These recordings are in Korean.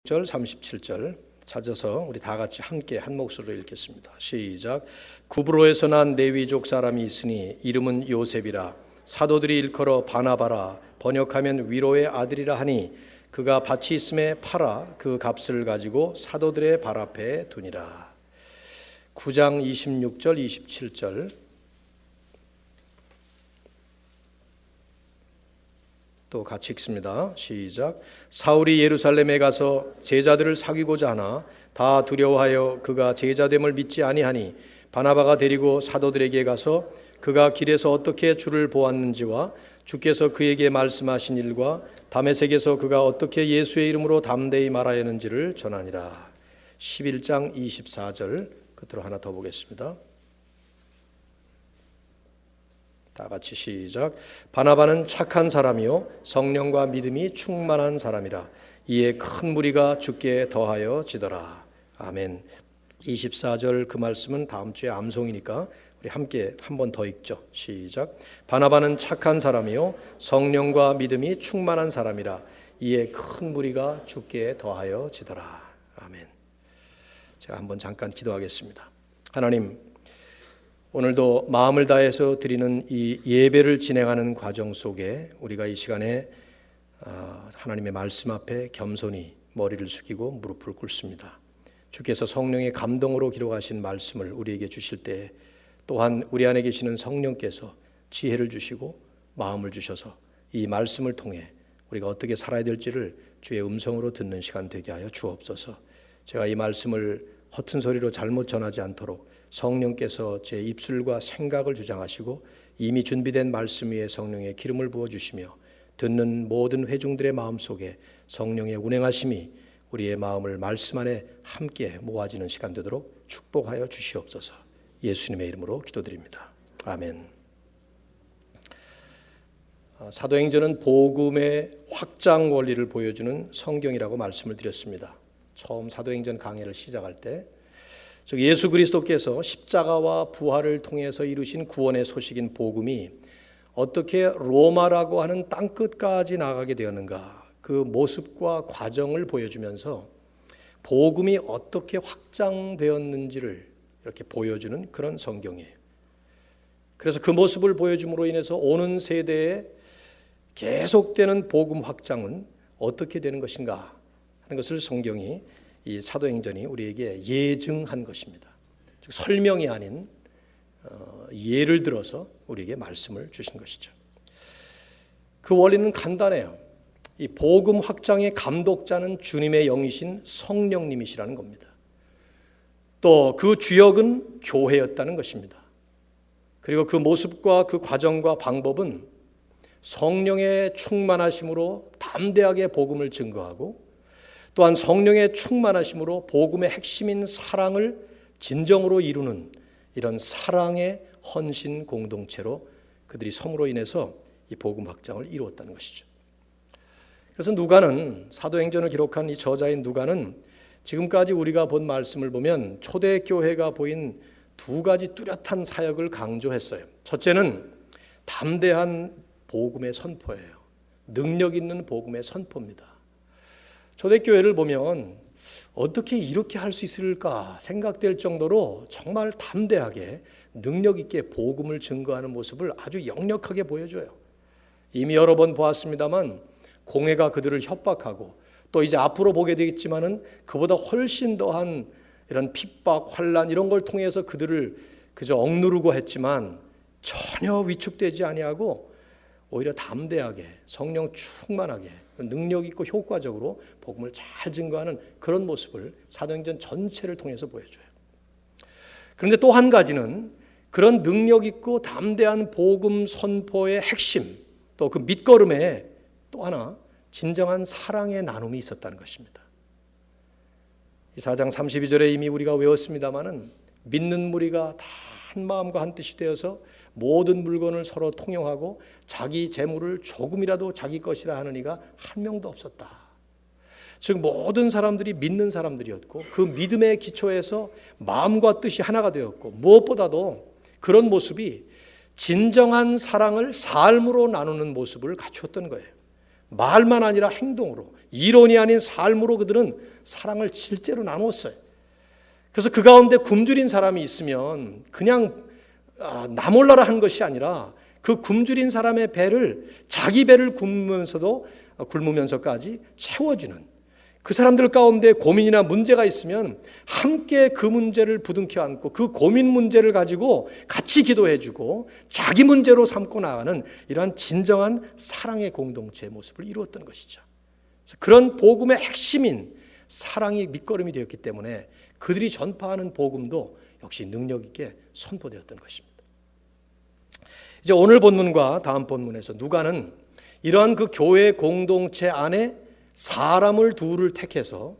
절 37절 찾아서 우리 다 같이 함께 한 목소리로 읽겠습니다. 시작. 구브로에서 난 레위족 사람이 있으니 이름은 요셉이라. 사도들이 일컬어 바나바라 번역하면 위로의 아들이라 하니 그가 밭이 있음에 팔아 그 값을 가지고 사도들의 발 앞에 두니라. 9장 26절 27절 또 같이 읽습니다. 시작. 사울이 예루살렘에 가서 제자들을 사귀고자 하나 다 두려워하여 그가 제자됨을 믿지 아니하니 바나바가 데리고 사도들에게 가서 그가 길에서 어떻게 주를 보았는지와 주께서 그에게 말씀하신 일과 다메섹에서 그가 어떻게 예수의 이름으로 담대히 말하였는지를 전하니라. 11장 24절 끝으로 하나 더 보겠습니다. 다 같이 시작. 바나바는 착한 사람이요 성령과 믿음이 충만한 사람이라. 이에 큰 무리가 주께 더하여 지더라. 아멘. 24절 그 말씀은 다음 주에 암송이니까 우리 함께 한 번 더 읽죠. 시작. 바나바는 착한 사람이요 성령과 믿음이 충만한 사람이라. 이에 큰 무리가 주께 더하여 지더라. 아멘. 제가 한번 잠깐 기도하겠습니다. 하나님, 오늘도 마음을 다해서 드리는 이 예배를 진행하는 과정 속에 우리가 이 시간에 하나님의 말씀 앞에 겸손히 머리를 숙이고 무릎을 꿇습니다. 주께서 성령의 감동으로 기록하신 말씀을 우리에게 주실 때 또한 우리 안에 계시는 성령께서 지혜를 주시고 마음을 주셔서 이 말씀을 통해 우리가 어떻게 살아야 될지를 주의 음성으로 듣는 시간 되게 하여 주옵소서. 제가 이 말씀을 허튼 소리로 잘못 전하지 않도록 성령께서 제 입술과 생각을 주장하시고 이미 준비된 말씀 위에 성령의 기름을 부어주시며 듣는 모든 회중들의 마음속에 성령의 운행하심이 우리의 마음을 말씀 안에 함께 모아지는 시간 되도록 축복하여 주시옵소서. 예수님의 이름으로 기도드립니다. 아멘. 사도행전은 복음의 확장 원리를 보여주는 성경이라고 말씀을 드렸습니다. 처음 사도행전 강해를 시작할 때 즉 예수 그리스도께서 십자가와 부활을 통해서 이루신 구원의 소식인 복음이 어떻게 로마라고 하는 땅끝까지 나가게 되었는가, 그 모습과 과정을 보여주면서 복음이 어떻게 확장되었는지를 이렇게 보여주는 그런 성경이에요. 그래서 그 모습을 보여줌으로 인해서 오는 세대에 계속되는 복음 확장은 어떻게 되는 것인가 하는 것을 성경이 이 사도행전이 우리에게 예증한 것입니다. 즉 설명이 아닌 예를 들어서 우리에게 말씀을 주신 것이죠. 그 원리는 간단해요. 이 복음 확장의 감독자는 주님의 영이신 성령님이시라는 겁니다. 또 그 주역은 교회였다는 것입니다. 그리고 그 모습과 그 과정과 방법은 성령의 충만하심으로 담대하게 복음을 증거하고 또한 성령의 충만하심으로 복음의 핵심인 사랑을 진정으로 이루는 이런 사랑의 헌신 공동체로 그들이 섬으로 인해서 이 복음 확장을 이루었다는 것이죠. 그래서 누가는, 사도행전을 기록한 이 저자인 누가는 지금까지 우리가 본 말씀을 보면 초대교회가 보인 두 가지 뚜렷한 사역을 강조했어요. 첫째는 담대한 복음의 선포예요. 능력 있는 복음의 선포입니다. 초대교회를 보면 어떻게 이렇게 할 수 있을까 생각될 정도로 정말 담대하게 능력 있게 복음을 증거하는 모습을 아주 역력하게 보여줘요. 이미 여러 번 보았습니다만 공회가 그들을 협박하고 또 이제 앞으로 보게 되겠지만은 그보다 훨씬 더한 이런 핍박, 환난 이런 걸 통해서 그들을 그저 억누르고 했지만 전혀 위축되지 아니하고 오히려 담대하게 성령 충만하게 능력 있고 효과적으로 복음을 잘 증거하는 그런 모습을 사도행전 전체를 통해서 보여줘요. 그런데 또 한 가지는 그런 능력 있고 담대한 복음 선포의 핵심, 또 그 밑거름에 또 하나 진정한 사랑의 나눔이 있었다는 것입니다. 이 4장 32절에 이미 우리가 외웠습니다마는 믿는 무리가 다 한 마음과 한 뜻이 되어서 모든 물건을 서로 통용하고 자기 재물을 조금이라도 자기 것이라 하는 이가 한 명도 없었다. 즉 모든 사람들이 믿는 사람들이었고 그 믿음의 기초에서 마음과 뜻이 하나가 되었고 무엇보다도 그런 모습이 진정한 사랑을 삶으로 나누는 모습을 갖추었던 거예요. 말만 아니라 행동으로 이론이 아닌 삶으로 그들은 사랑을 실제로 나누었어요. 그래서 그 가운데 굶주린 사람이 있으면 그냥 나 몰라라 한 것이 아니라 그 굶주린 사람의 배를 자기 배를 굶으면서까지 채워주는, 그 사람들 가운데 고민이나 문제가 있으면 함께 그 문제를 부둥켜 안고 그 고민 문제를 가지고 같이 기도해주고 자기 문제로 삼고 나가는 이러한 진정한 사랑의 공동체의 모습을 이루었던 것이죠. 그런 복음의 핵심인 사랑이 밑거름이 되었기 때문에 그들이 전파하는 복음도 역시 능력 있게 선포되었던 것입니다. 이제 오늘 본문과 다음 본문에서 누가는 이러한 그 교회 공동체 안에 사람을 둘을 택해서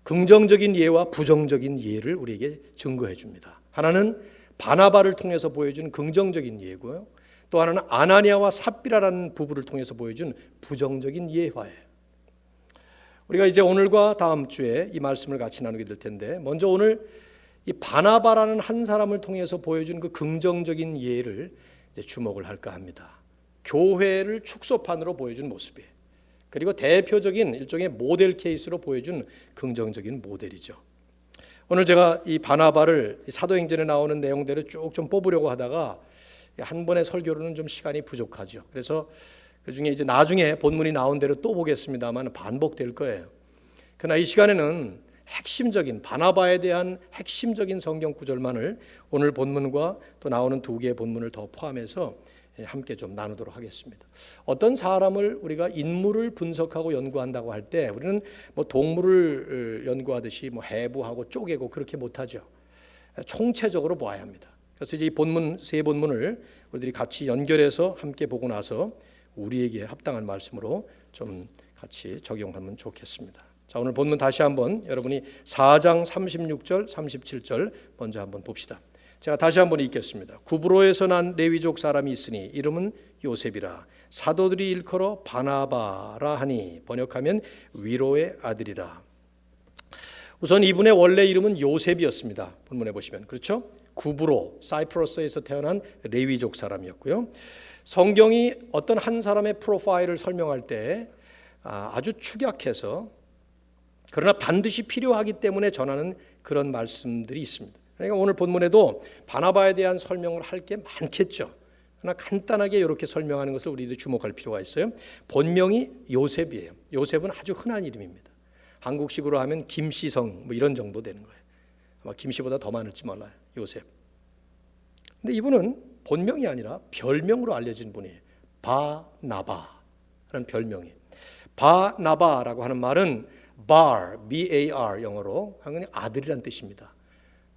긍정적인 예와 부정적인 예를 우리에게 증거해 줍니다. 하나는 바나바를 통해서 보여준 긍정적인 예고요. 또 하나는 아나니아와 삽비라라는 부부를 통해서 보여준 부정적인 예화예요. 우리가 이제 오늘과 다음 주에 이 말씀을 같이 나누게 될 텐데, 먼저 오늘 이 바나바라는 한 사람을 통해서 보여준 그 긍정적인 예를 이제 주목을 할까 합니다. 교회를 축소판으로 보여준 모습이에요. 그리고 대표적인 일종의 모델 케이스로 보여준 긍정적인 모델이죠. 오늘 제가 이 바나바를 사도행전에 나오는 내용대로 쭉 좀 뽑으려고 하다가 한 번의 설교로는 좀 시간이 부족하죠. 그래서 그 중에 이제 나중에 본문이 나온 대로 또 보겠습니다만 반복될 거예요. 그러나 이 시간에는 핵심적인 바나바에 대한 핵심적인 성경 구절만을 오늘 본문과 또 나오는 두 개의 본문을 더 포함해서 함께 좀 나누도록 하겠습니다. 어떤 사람을 우리가 인물을 분석하고 연구한다고 할 때 우리는 뭐 동물을 연구하듯이 뭐 해부하고 쪼개고 그렇게 못하죠. 총체적으로 보아야 합니다. 그래서 이제 이 본문 세 본문을 우리들이 같이 연결해서 함께 보고 나서 우리에게 합당한 말씀으로 좀 같이 적용하면 좋겠습니다. 자, 오늘 본문 다시 한번 여러분이 4장 36절 37절 먼저 한번 봅시다. 제가 다시 한번 읽겠습니다. 구브로에서 난 레위족 사람이 있으니 이름은 요셉이라. 사도들이 일컬어 바나바라 하니 번역하면 위로의 아들이라. 우선 이분의 원래 이름은 요셉이었습니다. 본문에 보시면 그렇죠? 구브로, 사이프러스에서 태어난 레위족 사람이었고요. 성경이 어떤 한 사람의 프로파일을 설명할 때 아주 축약해서 그러나 반드시 필요하기 때문에 전하는 그런 말씀들이 있습니다. 그러니까 오늘 본문에도 바나바에 대한 설명을 할 게 많겠죠. 그러나 간단하게 이렇게 설명하는 것을 우리들이 주목할 필요가 있어요. 본명이 요셉이에요. 요셉은 아주 흔한 이름입니다. 한국식으로 하면 김씨성 뭐 이런 정도 되는 거예요. 아마 김씨보다 더 많을지 몰라요. 요셉. 근데 이분은 본명이 아니라 별명으로 알려진 분이에요. 바나바라는 별명이. 바나바라고 하는 말은 bar, B-A-R 영어로 하면 아들이란 뜻입니다.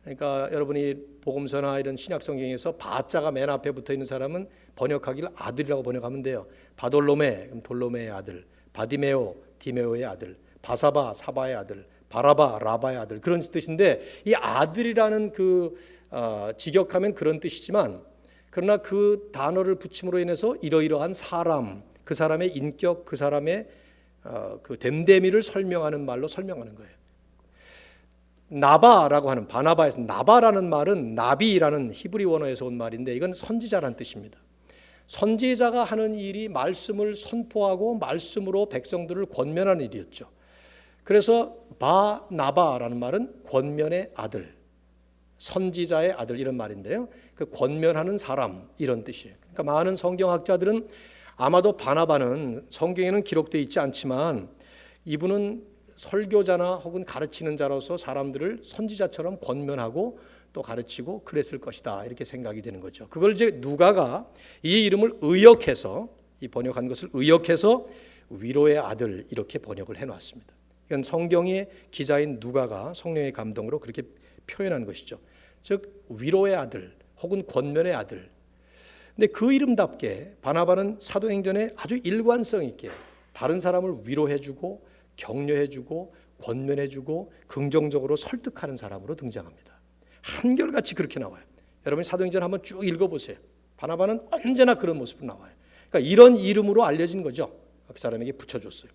그러니까 여러분이 복음서나 이런 신약 성경에서 바자가 맨 앞에 붙어 있는 사람은 번역하기를 아들이라고 번역하면 돼요. 바돌로메, 그럼 돌로메의 아들, 바디메오, 디메오의 아들, 바사바, 사바의 아들, 바라바, 라바의 아들, 그런 뜻인데 이 아들이라는 그 직역하면 그런 뜻이지만 그러나 그 단어를 붙임으로 인해서 이러이러한 사람, 그 사람의 인격, 그 사람의 그 됨됨이를 설명하는 말로 설명하는 거예요. 나바라고 하는 바나바에서 나바라는 말은 나비라는 히브리 원어에서 온 말인데 이건 선지자라는 뜻입니다. 선지자가 하는 일이 말씀을 선포하고 말씀으로 백성들을 권면하는 일이었죠. 그래서 바나바라는 말은 권면의 아들, 선지자의 아들 이런 말인데요. 그 권면하는 사람 이런 뜻이에요. 그러니까 많은 성경학자들은 아마도 바나바는 성경에는 기록되어 있지 않지만 이분은 설교자나 혹은 가르치는 자로서 사람들을 선지자처럼 권면하고 또 가르치고 그랬을 것이다 이렇게 생각이 되는 거죠. 그걸 이제 누가가 이 이름을 의역해서 이 번역한 것을 의역해서 위로의 아들 이렇게 번역을 해놨습니다. 이건 성경의 기자인 누가가 성령의 감동으로 그렇게 표현한 것이죠. 즉 위로의 아들 혹은 권면의 아들. 근데 그 이름답게 바나바는 사도행전에 아주 일관성 있게 다른 사람을 위로해주고 격려해주고 권면해주고 긍정적으로 설득하는 사람으로 등장합니다. 한결같이 그렇게 나와요. 여러분이 사도행전 한번 쭉 읽어보세요. 바나바는 언제나 그런 모습으로 나와요. 그러니까 이런 이름으로 알려진 거죠. 그 사람에게 붙여줬어요.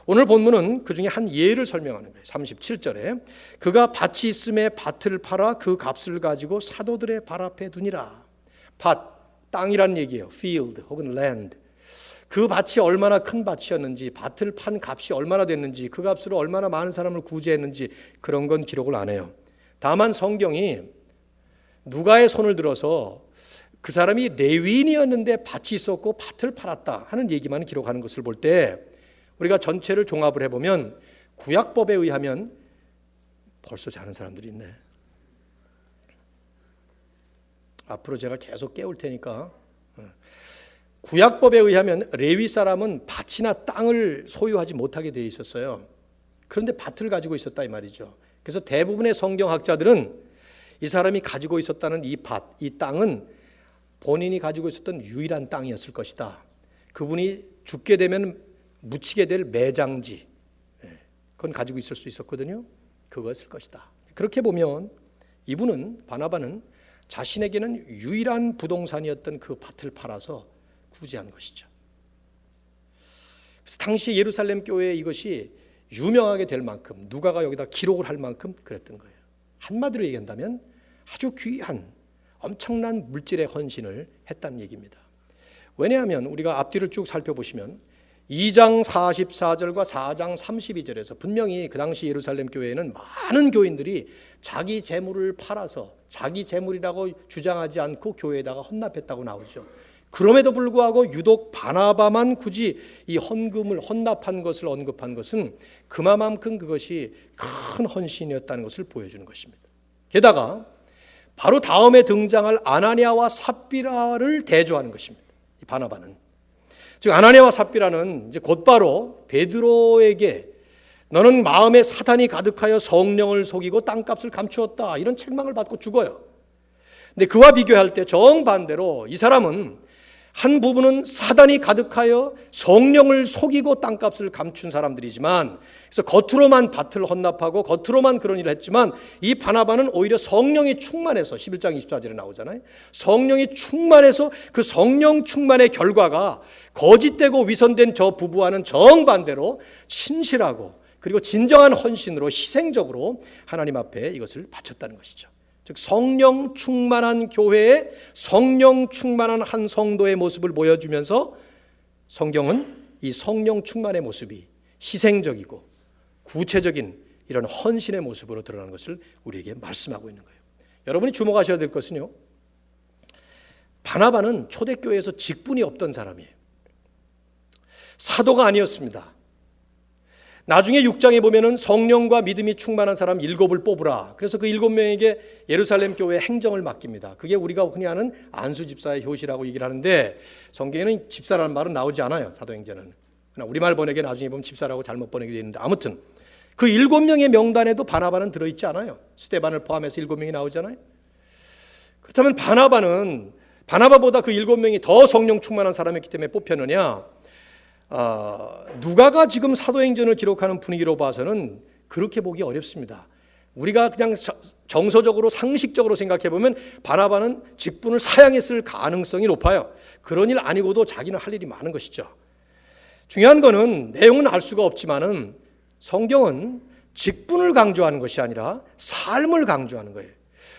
오늘 본문은 그 중에 한 예를 설명하는 거예요. 37절에 그가 밭이 있음에 밭을 팔아 그 값을 가지고 사도들의 발 앞에 두니라. 밭, 땅이란 얘기예요. field 혹은 land. 그 밭이 얼마나 큰 밭이었는지, 밭을 판 값이 얼마나 됐는지, 그 값으로 얼마나 많은 사람을 구제했는지 그런 건 기록을 안 해요. 다만 성경이 누가의 손을 들어서 그 사람이 레위인이었는데 밭이 있었고 밭을 팔았다 하는 얘기만 기록하는 것을 볼 때 우리가 전체를 종합을 해보면 구약법에 의하면 벌써 자는 사람들이 있네. 앞으로 제가 계속 깨울 테니까. 구약법에 의하면 레위 사람은 밭이나 땅을 소유하지 못하게 되어 있었어요. 그런데 밭을 가지고 있었다 이 말이죠. 그래서 대부분의 성경학자들은 이 사람이 가지고 있었다는 이 밭, 이 땅은 본인이 가지고 있었던 유일한 땅이었을 것이다. 그분이 죽게 되면 묻히게 될 매장지, 그건 가지고 있을 수 있었거든요. 그것일 것이다. 그렇게 보면 이분은, 바나바는 자신에게는 유일한 부동산이었던 그 밭을 팔아서 구제한 것이죠. 그래서 당시 예루살렘 교회에 이것이 유명하게 될 만큼, 누가가 여기다 기록을 할 만큼 그랬던 거예요. 한마디로 얘기한다면 아주 귀한 엄청난 물질의 헌신을 했다는 얘기입니다. 왜냐하면 우리가 앞뒤를 쭉 살펴보시면 2장 44절과 4장 32절에서 분명히 그 당시 예루살렘 교회에는 많은 교인들이 자기 재물을 팔아서 자기 재물이라고 주장하지 않고 교회에다가 헌납했다고 나오죠. 그럼에도 불구하고 유독 바나바만 굳이 이 헌금을 헌납한 것을 언급한 것은 그만큼 그것이 큰 헌신이었다는 것을 보여주는 것입니다. 게다가 바로 다음에 등장할 아나니아와 삽비라를 대조하는 것입니다. 이 바나바는, 즉 아나니아와 삽비라는 이제 곧바로 베드로에게 너는 마음에 사탄이 가득하여 성령을 속이고 땅값을 감추었다, 이런 책망을 받고 죽어요. 근데 그와 비교할 때 정반대로 이 사람은 한 부분은 사단이 가득하여 성령을 속이고 땅값을 감춘 사람들이지만, 그래서 겉으로만 밭을 헌납하고 겉으로만 그런 일을 했지만, 이 바나바는 오히려 성령이 충만해서 11장 24절에 나오잖아요. 성령이 충만해서 그 성령 충만의 결과가 거짓되고 위선된 저 부부와는 정반대로 신실하고 그리고 진정한 헌신으로 희생적으로 하나님 앞에 이것을 바쳤다는 것이죠. 즉 성령 충만한 교회에 성령 충만한 한 성도의 모습을 보여주면서 성경은 이 성령 충만의 모습이 희생적이고 구체적인 이런 헌신의 모습으로 드러나는 것을 우리에게 말씀하고 있는 거예요. 여러분이 주목하셔야 될 것은요, 바나바는 초대교회에서 직분이 없던 사람이에요. 사도가 아니었습니다. 나중에 6장에 보면은 성령과 믿음이 충만한 사람 7을 뽑으라. 그래서 그 7명에게 예루살렘 교회 행정을 맡깁니다. 그게 우리가 흔히 하는 안수 집사의 효시라고 얘기를 하는데, 성경에는 집사라는 말은 나오지 않아요. 사도행전은. 우리말 번역에 나중에 보면 집사라고 잘못 번역이 되어 있는데, 아무튼 그 7명의 명단에도 바나바는 들어있지 않아요. 스데반을 포함해서 7명이 나오잖아요. 그렇다면 바나바보다 그 7명이 더 성령 충만한 사람이기 때문에 뽑혔느냐? 누가가 지금 사도행전을 기록하는 분위기로 봐서는 그렇게 보기 어렵습니다. 우리가 그냥 정서적으로 상식적으로 생각해 보면 바나바는 직분을 사양했을 가능성이 높아요. 그런 일 아니고도 자기는 할 일이 많은 것이죠. 중요한 거는 내용은 알 수가 없지만은 성경은 직분을 강조하는 것이 아니라 삶을 강조하는 거예요.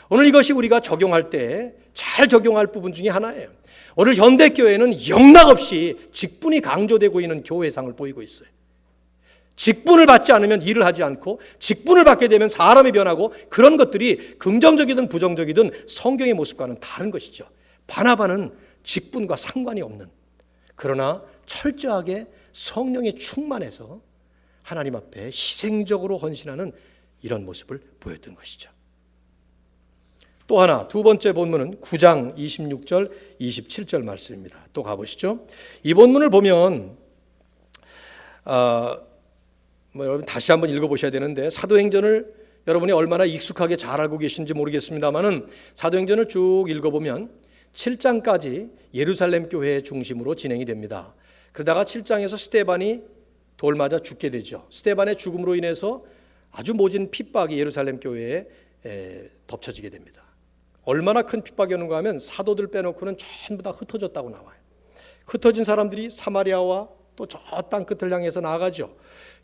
오늘 이것이 우리가 적용할 때 잘 적용할 부분 중에 하나예요. 오늘 현대교회는 영락없이 직분이 강조되고 있는 교회상을 보이고 있어요. 직분을 받지 않으면 일을 하지 않고, 직분을 받게 되면 사람이 변하고, 그런 것들이 긍정적이든 부정적이든 성경의 모습과는 다른 것이죠. 바나바는 직분과 상관이 없는, 그러나 철저하게 성령에 충만해서 하나님 앞에 희생적으로 헌신하는 이런 모습을 보였던 것이죠. 또 하나, 두 번째 본문은 9장 26절 27절 말씀입니다. 또 가보시죠. 이 본문을 보면 여러분 다시 한번 읽어보셔야 되는데, 사도행전을 여러분이 얼마나 익숙하게 잘 알고 계신지 모르겠습니다만은 사도행전을 쭉 읽어보면 7장까지 예루살렘 교회 중심으로 진행이 됩니다. 그러다가 7장에서 스데반이 돌 맞아 죽게 되죠. 스데반의 죽음으로 인해서 아주 모진 핍박이 예루살렘 교회에 덮쳐지게 됩니다. 얼마나 큰 핍박이었는가 하면 사도들 빼놓고는 전부 다 흩어졌다고 나와요. 흩어진 사람들이 사마리아와 또 저 땅 끝을 향해서 나아가죠.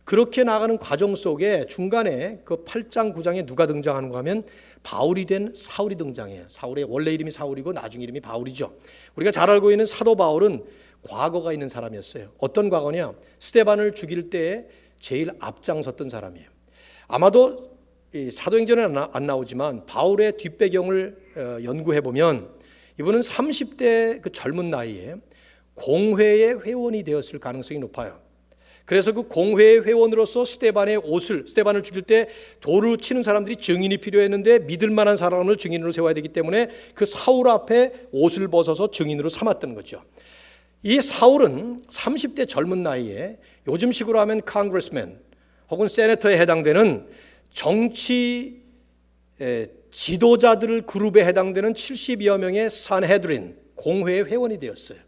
그렇게 나가는 과정 속에 중간에 그 8장 9장에 누가 등장하는가 하면 바울이 된 사울이 등장해요. 사울의 원래 이름이 사울이고 나중 이름이 바울이죠. 우리가 잘 알고 있는 사도 바울은 과거가 있는 사람이었어요. 어떤 과거냐? 스데반을 죽일 때에 제일 앞장섰던 사람이에요. 아마도 이 사도행전에 안 나오지만 바울의 뒷배경을 연구해 보면 이분은 30대 그 젊은 나이에 공회의 회원이 되었을 가능성이 높아요. 그래서 그 공회의 회원으로서 스데반을 죽일 때 돌을 치는 사람들이 증인이 필요했는데 믿을 만한 사람을 증인으로 세워야 되기 때문에 그 사울 앞에 옷을 벗어서 증인으로 삼았던 거죠. 이 사울은 30대 젊은 나이에 요즘식으로 하면 컨그레스맨 혹은 세네터에 해당되는 정치 지도자들 그룹에 해당되는 70여 명의 산헤드린 공회의 회원이 되었어요.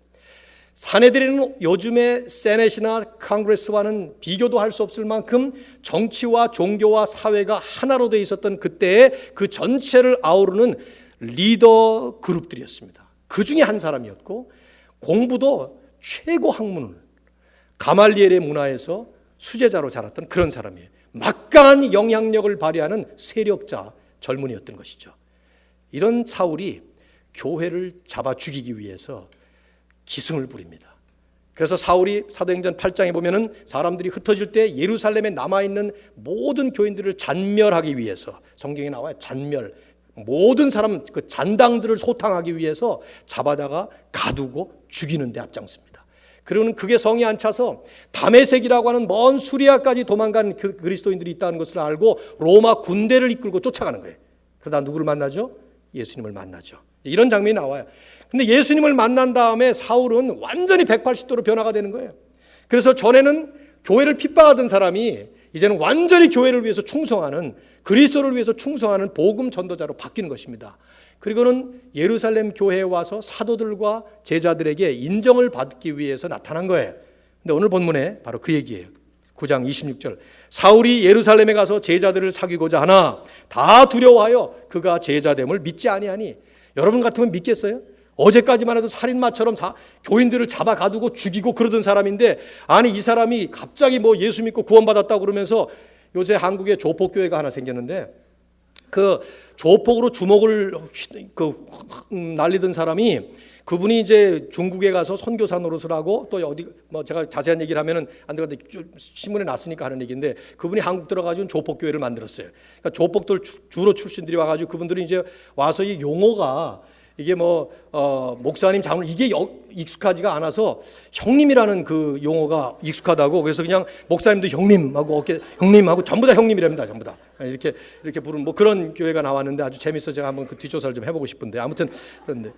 산헤드린은 요즘의 세넷이나 컨그레스와는 비교도 할 수 없을 만큼 정치와 종교와 사회가 하나로 되어 있었던 그때의 그 전체를 아우르는 리더 그룹들이었습니다. 그 중에 한 사람이었고 공부도 최고 학문을 가말리엘의 문화에서 수제자로 자랐던 그런 사람이에요. 막강한 영향력을 발휘하는 세력자 젊은이였던 것이죠. 이런 사울이 교회를 잡아 죽이기 위해서 기승을 부립니다. 그래서 사울이 사도행전 8장에 보면은 사람들이 흩어질 때 예루살렘에 남아있는 모든 교인들을 잔멸하기 위해서, 성경에 나와요. 잔멸. 모든 사람 그 잔당들을 소탕하기 위해서 잡아다가 가두고 죽이는 데 앞장섭니다. 그리고는 그게 성이 안 차서 다메섹이라고 하는 먼 수리아까지 도망간 그 그리스도인들이 있다는 것을 알고 로마 군대를 이끌고 쫓아가는 거예요. 그러다 누구를 만나죠? 예수님을 만나죠. 이런 장면이 나와요. 근데 예수님을 만난 다음에 사울은 완전히 180도로 변화가 되는 거예요. 그래서 전에는 교회를 핍박하던 사람이 이제는 완전히 교회를 위해서 충성하는, 그리스도를 위해서 충성하는 복음 전도자로 바뀌는 것입니다. 그리고는 예루살렘 교회에 와서 사도들과 제자들에게 인정을 받기 위해서 나타난 거예요. 근데 오늘 본문에 바로 그 얘기예요. 9장 26절. 사울이 예루살렘에 가서 제자들을 사귀고자 하나 다 두려워하여 그가 제자됨을 믿지 아니하니. 여러분 같으면 믿겠어요? 어제까지만 해도 살인마처럼 교인들을 잡아 가두고 죽이고 그러던 사람인데, 아니 이 사람이 갑자기 뭐 예수 믿고 구원받았다고 그러면서, 요새 한국에 조폭교회가 하나 생겼는데 그 조폭으로 주먹을 날리던 사람이, 그분이 이제 중국에 가서 선교사 노릇을 하고, 또 어디 뭐 제가 자세한 얘기를 하면은 안 되는데 신문에 났으니까 하는 얘기인데, 그분이 한국 들어가지고 조폭교회를 만들었어요. 그러니까 조폭들 주로 출신들이 와가지고 그분들이 이제 와서 이 용어가 이게 뭐 목사님 장로 이게 익숙하지가 않아서 형님이라는 그 용어가 익숙하다고, 그래서 그냥 목사님도 형님하고 어깨 형님하고 전부 다 형님이랍니다. 전부 다 이렇게 부르는 뭐 그런 교회가 나왔는데 아주 재밌어. 제가 한번 그 뒷조사를 좀 해보고 싶은데, 아무튼 그런데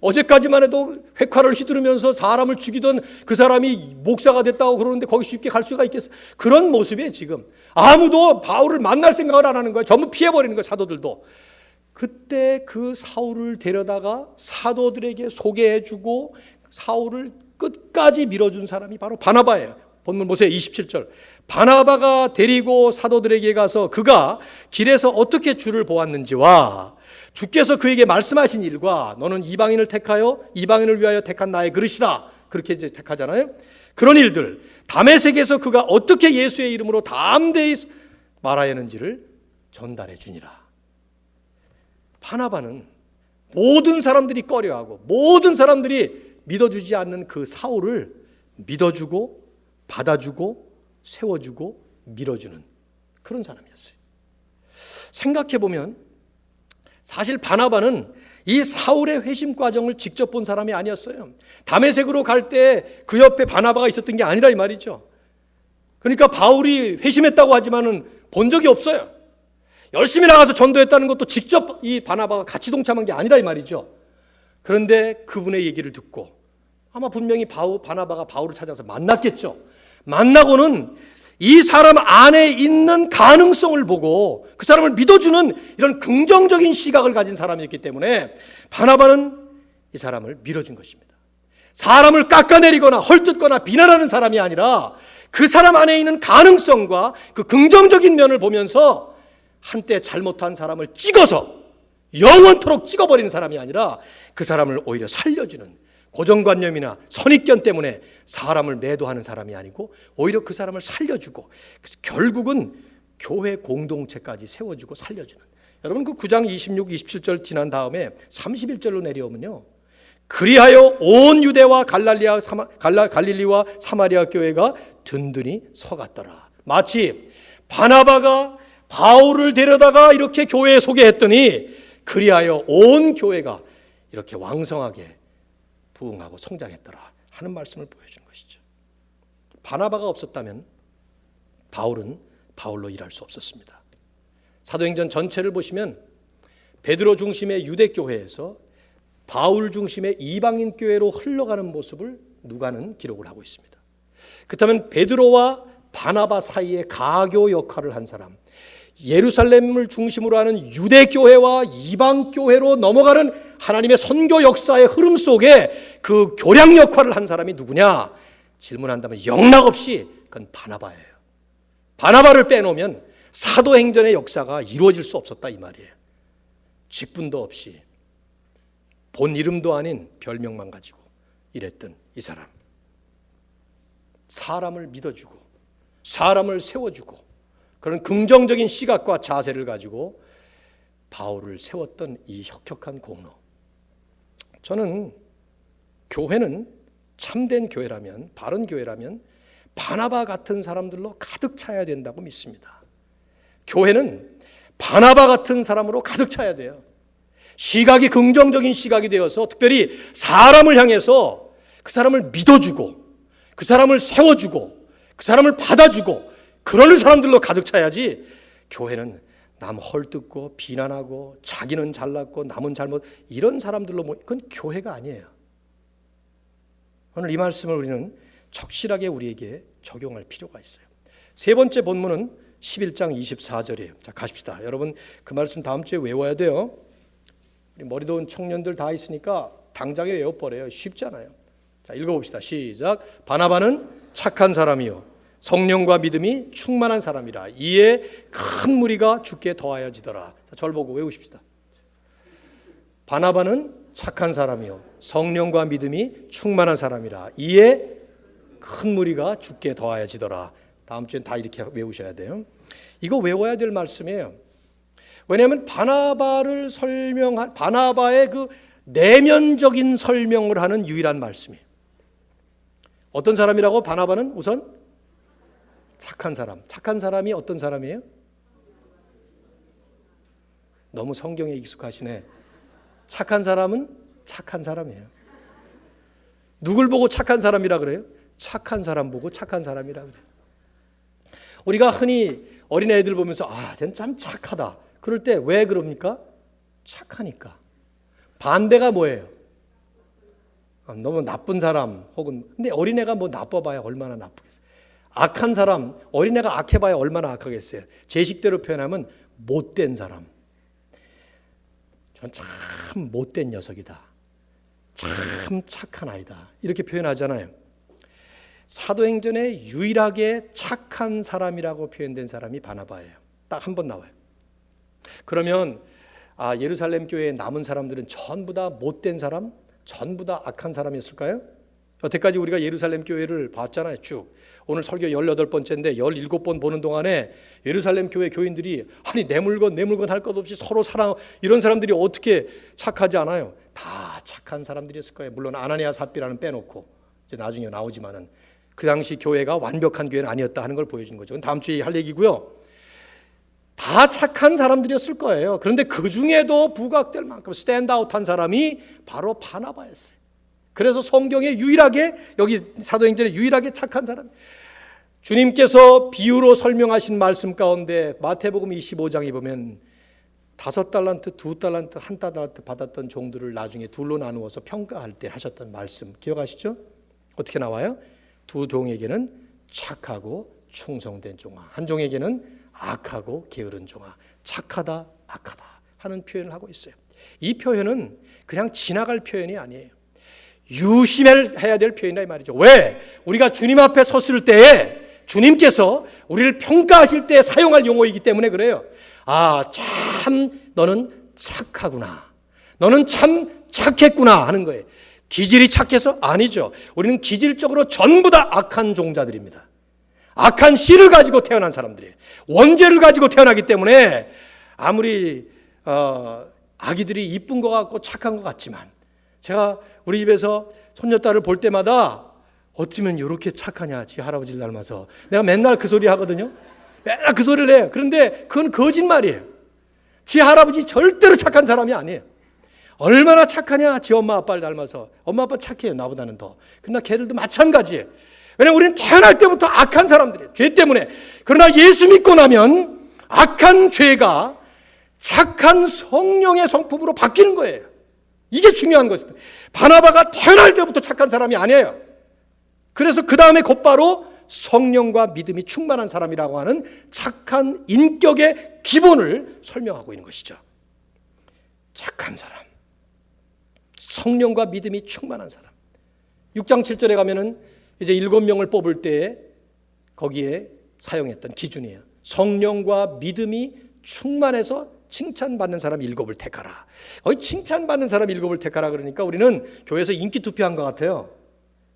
어제까지만 해도 회화를 휘두르면서 사람을 죽이던 그 사람이 목사가 됐다고 그러는데 거기 쉽게 갈 수가 있겠어? 그런 모습이에요. 지금 아무도 바울을 만날 생각을 안 하는 거예요. 전부 피해버리는 거예요. 사도들도. 그때 그 사울을 데려다가 사도들에게 소개해주고 사울을 끝까지 밀어준 사람이 바로 바나바예요. 본문 보세요. 27절. 바나바가 데리고 사도들에게 가서 그가 길에서 어떻게 주를 보았는지와 주께서 그에게 말씀하신 일과 너는 이방인을 택하여 이방인을 위하여 택한 나의 그릇이라, 그렇게 이제 택하잖아요. 그런 일들, 다메섹에서 그가 어떻게 예수의 이름으로 담대히 말하였는지를 전달해 주니라. 바나바는 모든 사람들이 꺼려하고 모든 사람들이 믿어주지 않는 그 사울을 믿어주고 받아주고 세워주고 밀어주는 그런 사람이었어요. 생각해보면 사실 바나바는 이 사울의 회심 과정을 직접 본 사람이 아니었어요. 다메섹으로 갈 때 그 옆에 바나바가 있었던 게 아니라 이 말이죠. 그러니까 바울이 회심했다고 하지만은 본 적이 없어요. 열심히 나가서 전도했다는 것도 직접 이 바나바가 같이 동참한 게 아니라 이 말이죠. 그런데 그분의 얘기를 듣고 아마 분명히 바나바가 바울을 찾아서 만났겠죠. 만나고는 이 사람 안에 있는 가능성을 보고 그 사람을 믿어주는 이런 긍정적인 시각을 가진 사람이었기 때문에 바나바는 이 사람을 밀어준 것입니다. 사람을 깎아내리거나 헐뜯거나 비난하는 사람이 아니라 그 사람 안에 있는 가능성과 그 긍정적인 면을 보면서 한때 잘못한 사람을 찍어서 영원토록 찍어버리는 사람이 아니라 그 사람을 오히려 살려주는, 고정관념이나 선입견 때문에 사람을 매도하는 사람이 아니고 오히려 그 사람을 살려주고, 그래서 결국은 교회 공동체까지 세워주고 살려주는. 여러분 그 9장 26, 27절 지난 다음에 31절로 내려오면요, 그리하여 온 유대와 갈릴리와 사마리아 교회가 든든히 서갔더라. 마치 바나바가 바울을 데려다가 이렇게 교회에 소개했더니 그리하여 온 교회가 이렇게 왕성하게 부흥하고 성장했더라 하는 말씀을 보여주는 것이죠. 바나바가 없었다면 바울은 바울로 일할 수 없었습니다. 사도행전 전체를 보시면 베드로 중심의 유대교회에서 바울 중심의 이방인 교회로 흘러가는 모습을 누가는 기록을 하고 있습니다. 그렇다면 베드로와 바나바 사이에 가교 역할을 한 사람, 예루살렘을 중심으로 하는 유대교회와 이방교회로 넘어가는 하나님의 선교 역사의 흐름 속에 그 교량 역할을 한 사람이 누구냐 질문한다면 영락없이 그건 바나바예요. 바나바를 빼놓으면 사도행전의 역사가 이루어질 수 없었다 이 말이에요. 직분도 없이 본 이름도 아닌 별명만 가지고 일했던 이 사람, 사람을 믿어주고 사람을 세워주고 그런 긍정적인 시각과 자세를 가지고 바울을 세웠던 이 혁혁한 공로. 저는 교회는 참된 교회라면, 바른 교회라면 바나바 같은 사람들로 가득 차야 된다고 믿습니다. 교회는 바나바 같은 사람으로 가득 차야 돼요. 시각이 긍정적인 시각이 되어서 특별히 사람을 향해서 그 사람을 믿어주고 그 사람을 세워주고 그 사람을 받아주고 그러는 사람들로 가득 차야지, 교회는 남 헐뜯고 비난하고 자기는 잘났고 남은 잘못 이런 사람들로 그건 교회가 아니에요. 오늘 이 말씀을 우리는 적실하게 우리에게 적용할 필요가 있어요. 세 번째 본문은 11장 24절이에요. 자, 가십시다. 여러분 그 말씀 다음 주에 외워야 돼요. 우리 머리 좋은 청년들 다 있으니까 당장에 외워버려요. 쉽잖아요. 자, 읽어봅시다. 시작. 바나바는 착한 사람이요 성령과 믿음이 충만한 사람이라 이에 큰 무리가 주께 더하여지더라. 자, 절 보고 외우십시다. 바나바는 착한 사람이요 성령과 믿음이 충만한 사람이라 이에 큰 무리가 주께 더하여지더라. 다음 주엔 다 이렇게 외우셔야 돼요. 이거 외워야 될 말씀이에요. 왜냐하면 바나바를 설명한 바나바의 그 내면적인 설명을 하는 유일한 말씀이에요. 어떤 사람이라고? 바나바는 우선 착한 사람. 착한 사람이 어떤 사람이에요? 너무 성경에 익숙하시네. 착한 사람은 착한 사람이에요. 누굴 보고 착한 사람이라 그래요? 착한 사람 보고 착한 사람이라 그래요. 우리가 흔히 어린애들 보면서 쟤는 참 착하다. 그럴 때 왜 그럽니까? 착하니까. 반대가 뭐예요? 너무 나쁜 사람 혹은 근데 어린애가 뭐 나빠봐야 얼마나 나쁘겠어요. 악한 사람, 어린애가 악해봐야 얼마나 악하겠어요. 제 식대로 표현하면 못된 사람. 전 참 못된 녀석이다. 참 착한 아이다. 이렇게 표현하잖아요. 사도행전에 유일하게 착한 사람이라고 표현된 사람이 바나바예요. 딱 한 번 나와요. 그러면 예루살렘 교회에 남은 사람들은 전부 다 못된 사람, 전부 다 악한 사람이었을까요? 여태까지 우리가 예루살렘 교회를 봤잖아요. 쭉. 오늘 설교 18번째인데 17번 보는 동안에 예루살렘 교회 교인들이 내 물건 할 것 없이 서로 사랑, 이런 사람들이 어떻게 착하지 않아요? 다 착한 사람들이었을 거예요. 물론 아나니아 삽비라는 빼놓고 이제 나중에 나오지만은 그 당시 교회가 완벽한 교회는 아니었다 하는 걸 보여준 거죠. 다음 주에 할 얘기고요. 다 착한 사람들이었을 거예요. 그런데 그 중에도 부각될 만큼 스탠드아웃한 사람이 바로 바나바였어요. 그래서 성경에 유일하게, 여기 사도행전에 유일하게 착한 사람, 주님께서 비유로 설명하신 말씀 가운데 마태복음 25장에 보면 5달란트, 2달란트, 1달란트 받았던 종들을 나중에 둘로 나누어서 평가할 때 하셨던 말씀 기억하시죠? 어떻게 나와요? 두 종에게는 착하고 충성된 종아, 한 종에게는 악하고 게으른 종아. 착하다, 악하다 하는 표현을 하고 있어요. 이 표현은 그냥 지나갈 표현이 아니에요. 유심해야 될 표현이다 이 말이죠. 왜? 우리가 주님 앞에 섰을 때에 주님께서 우리를 평가하실 때 사용할 용어이기 때문에 그래요. 참 너는 착하구나, 너는 참 착했구나 하는 거예요. 기질이 착해서? 아니죠. 우리는 기질적으로 전부 다 악한 종자들입니다. 악한 씨를 가지고 태어난 사람들이에요. 원죄를 가지고 태어나기 때문에 아무리 아기들이 이쁜 것 같고 착한 것 같지만 제가 우리 집에서 손녀딸을 볼 때마다 어쩌면 이렇게 착하냐, 지 할아버지를 닮아서. 내가 맨날 그 소리 하거든요. 맨날 그 소리를 해요. 그런데 그건 거짓말이에요. 지 할아버지 절대로 착한 사람이 아니에요. 얼마나 착하냐, 지 엄마 아빠를 닮아서. 엄마 아빠 착해요, 나보다는 더. 그러나 걔들도 마찬가지예요. 왜냐하면 우리는 태어날 때부터 악한 사람들이에요, 죄 때문에. 그러나 예수 믿고 나면 악한 죄가 착한 성령의 성품으로 바뀌는 거예요. 이게 중요한 것이다. 바나바가 태어날 때부터 착한 사람이 아니에요. 그래서 그 다음에 곧바로 성령과 믿음이 충만한 사람이라고 하는 착한 인격의 기본을 설명하고 있는 것이죠. 착한 사람, 성령과 믿음이 충만한 사람. 6장 7절에 가면은 이제 7명을 뽑을 때 거기에 사용했던 기준이에요. 성령과 믿음이 충만해서 칭찬받는 사람 7을 택하라. 거의 칭찬받는 사람 7을 택하라 그러니까 우리는 교회에서 인기 투표한 것 같아요.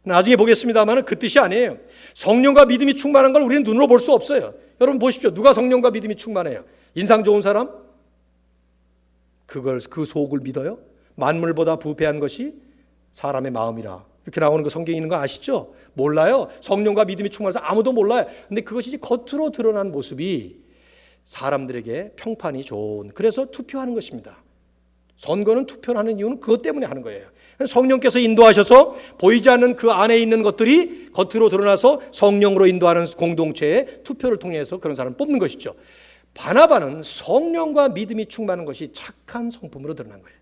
나중에 보겠습니다만 그 뜻이 아니에요. 성령과 믿음이 충만한 걸 우리는 눈으로 볼 수 없어요. 여러분 보십시오. 누가 성령과 믿음이 충만해요? 인상 좋은 사람? 그 속을 믿어요? 만물보다 부패한 것이 사람의 마음이라. 이렇게 나오는 거 성경에 있는 거 아시죠? 몰라요. 성령과 믿음이 충만해서 아무도 몰라요. 근데 그것이 이제 겉으로 드러난 모습이 사람들에게 평판이 좋은, 그래서 투표하는 것입니다. 선거는 투표를 하는 이유는 그것 때문에 하는 거예요. 성령께서 인도하셔서 보이지 않는 그 안에 있는 것들이 겉으로 드러나서 성령으로 인도하는 공동체의 투표를 통해서 그런 사람을 뽑는 것이죠. 바나바는 성령과 믿음이 충만한 것이 착한 성품으로 드러난 거예요.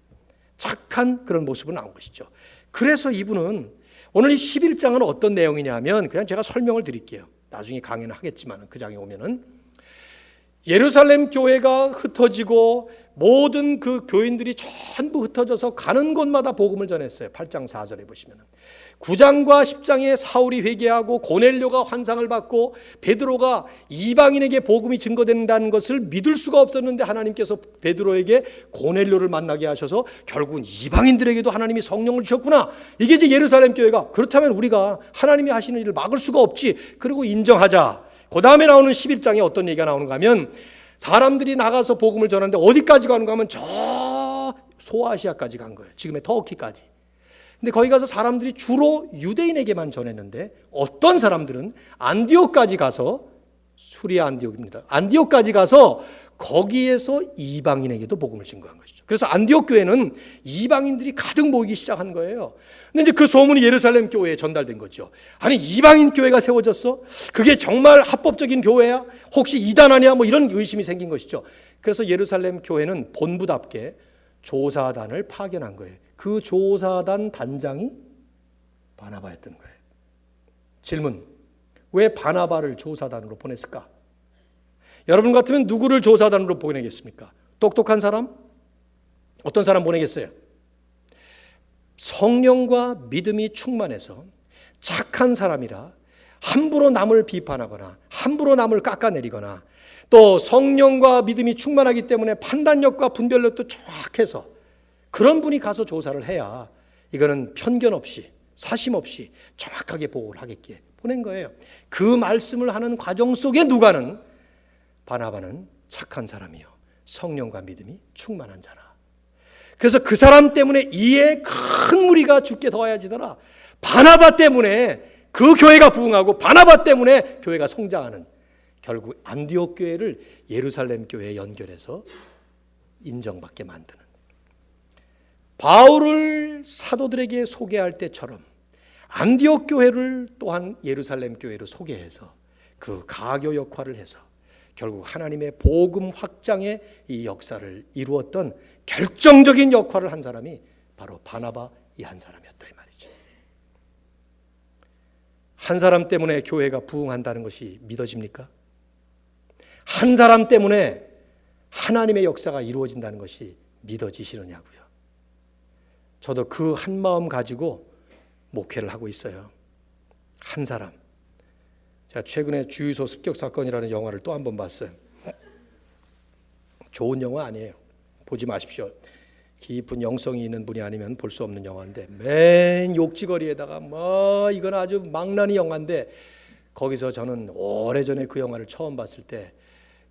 착한 그런 모습으로 나온 것이죠. 그래서 이분은 오늘 이 11장은 어떤 내용이냐 하면 그냥 제가 설명을 드릴게요. 나중에 강의는 하겠지만 그 장에 오면은 예루살렘 교회가 흩어지고 모든 그 교인들이 전부 흩어져서 가는 곳마다 복음을 전했어요. 8장 4절에 보시면 9장과 10장에 사울이 회개하고 고넬료가 환상을 받고 베드로가 이방인에게 복음이 증거된다는 것을 믿을 수가 없었는데 하나님께서 베드로에게 고넬료를 만나게 하셔서 결국은 이방인들에게도 하나님이 성령을 주셨구나. 이게 이제 예루살렘 교회가, 그렇다면 우리가 하나님이 하시는 일을 막을 수가 없지. 그리고 인정하자. 그 다음에 나오는 11장에 어떤 얘기가 나오는가 하면 사람들이 나가서 복음을 전하는데 어디까지 가는가 하면 저 소아시아까지 간 거예요. 지금의 터키까지. 근데 거기 가서 사람들이 주로 유대인에게만 전했는데 어떤 사람들은 안디옥까지 가서, 수리아 안디옥입니다. 안디옥까지 가서 거기에서 이방인에게도 복음을 증거한 것이죠. 그래서 안디옥 교회는 이방인들이 가득 모이기 시작한 거예요. 근데 이제 그 소문이 예루살렘 교회에 전달된 거죠. 아니, 이방인 교회가 세워졌어? 그게 정말 합법적인 교회야? 혹시 이단 아니야? 뭐 이런 의심이 생긴 것이죠. 그래서 예루살렘 교회는 본부답게 조사단을 파견한 거예요. 그 조사단 단장이 바나바였던 거예요. 질문, 왜 바나바를 조사단으로 보냈을까? 여러분 같으면 누구를 조사단으로 보내겠습니까? 똑똑한 사람? 어떤 사람 보내겠어요? 성령과 믿음이 충만해서 착한 사람이라 함부로 남을 비판하거나 함부로 남을 깎아내리거나 또 성령과 믿음이 충만하기 때문에 판단력과 분별력도 정확해서 그런 분이 가서 조사를 해야 이거는 편견 없이 사심 없이 정확하게 보고를 하겠기에 보낸 거예요. 그 말씀을 하는 과정 속에 누가는 바나바는 착한 사람이요 성령과 믿음이 충만한 자라. 그래서 그 사람 때문에 이에 큰 무리가 죽게 더하여지더라. 바나바 때문에 그 교회가 부흥하고 바나바 때문에 교회가 성장하는, 결국 안디옥 교회를 예루살렘 교회에 연결해서 인정받게 만드는, 바울을 사도들에게 소개할 때처럼 안디옥 교회를 또한 예루살렘 교회로 소개해서 그 가교 역할을 해서 결국 하나님의 복음 확장의 이 역사를 이루었던 결정적인 역할을 한 사람이 바로 바나바 이 한 사람이었다 이 말이죠. 한 사람 때문에 교회가 부흥한다는 것이 믿어집니까? 한 사람 때문에 하나님의 역사가 이루어진다는 것이 믿어지시느냐고요. 저도 그 한 마음 가지고 목회를 하고 있어요. 한 사람. 제가 최근에 주유소 습격 사건이라는 영화를 또 한 번 봤어요. 좋은 영화 아니에요. 보지 마십시오. 깊은 영성이 있는 분이 아니면 볼 수 없는 영화인데 맨 욕지거리에다가 뭐 이건 아주 망나니 영화인데 거기서 저는 오래전에 그 영화를 처음 봤을 때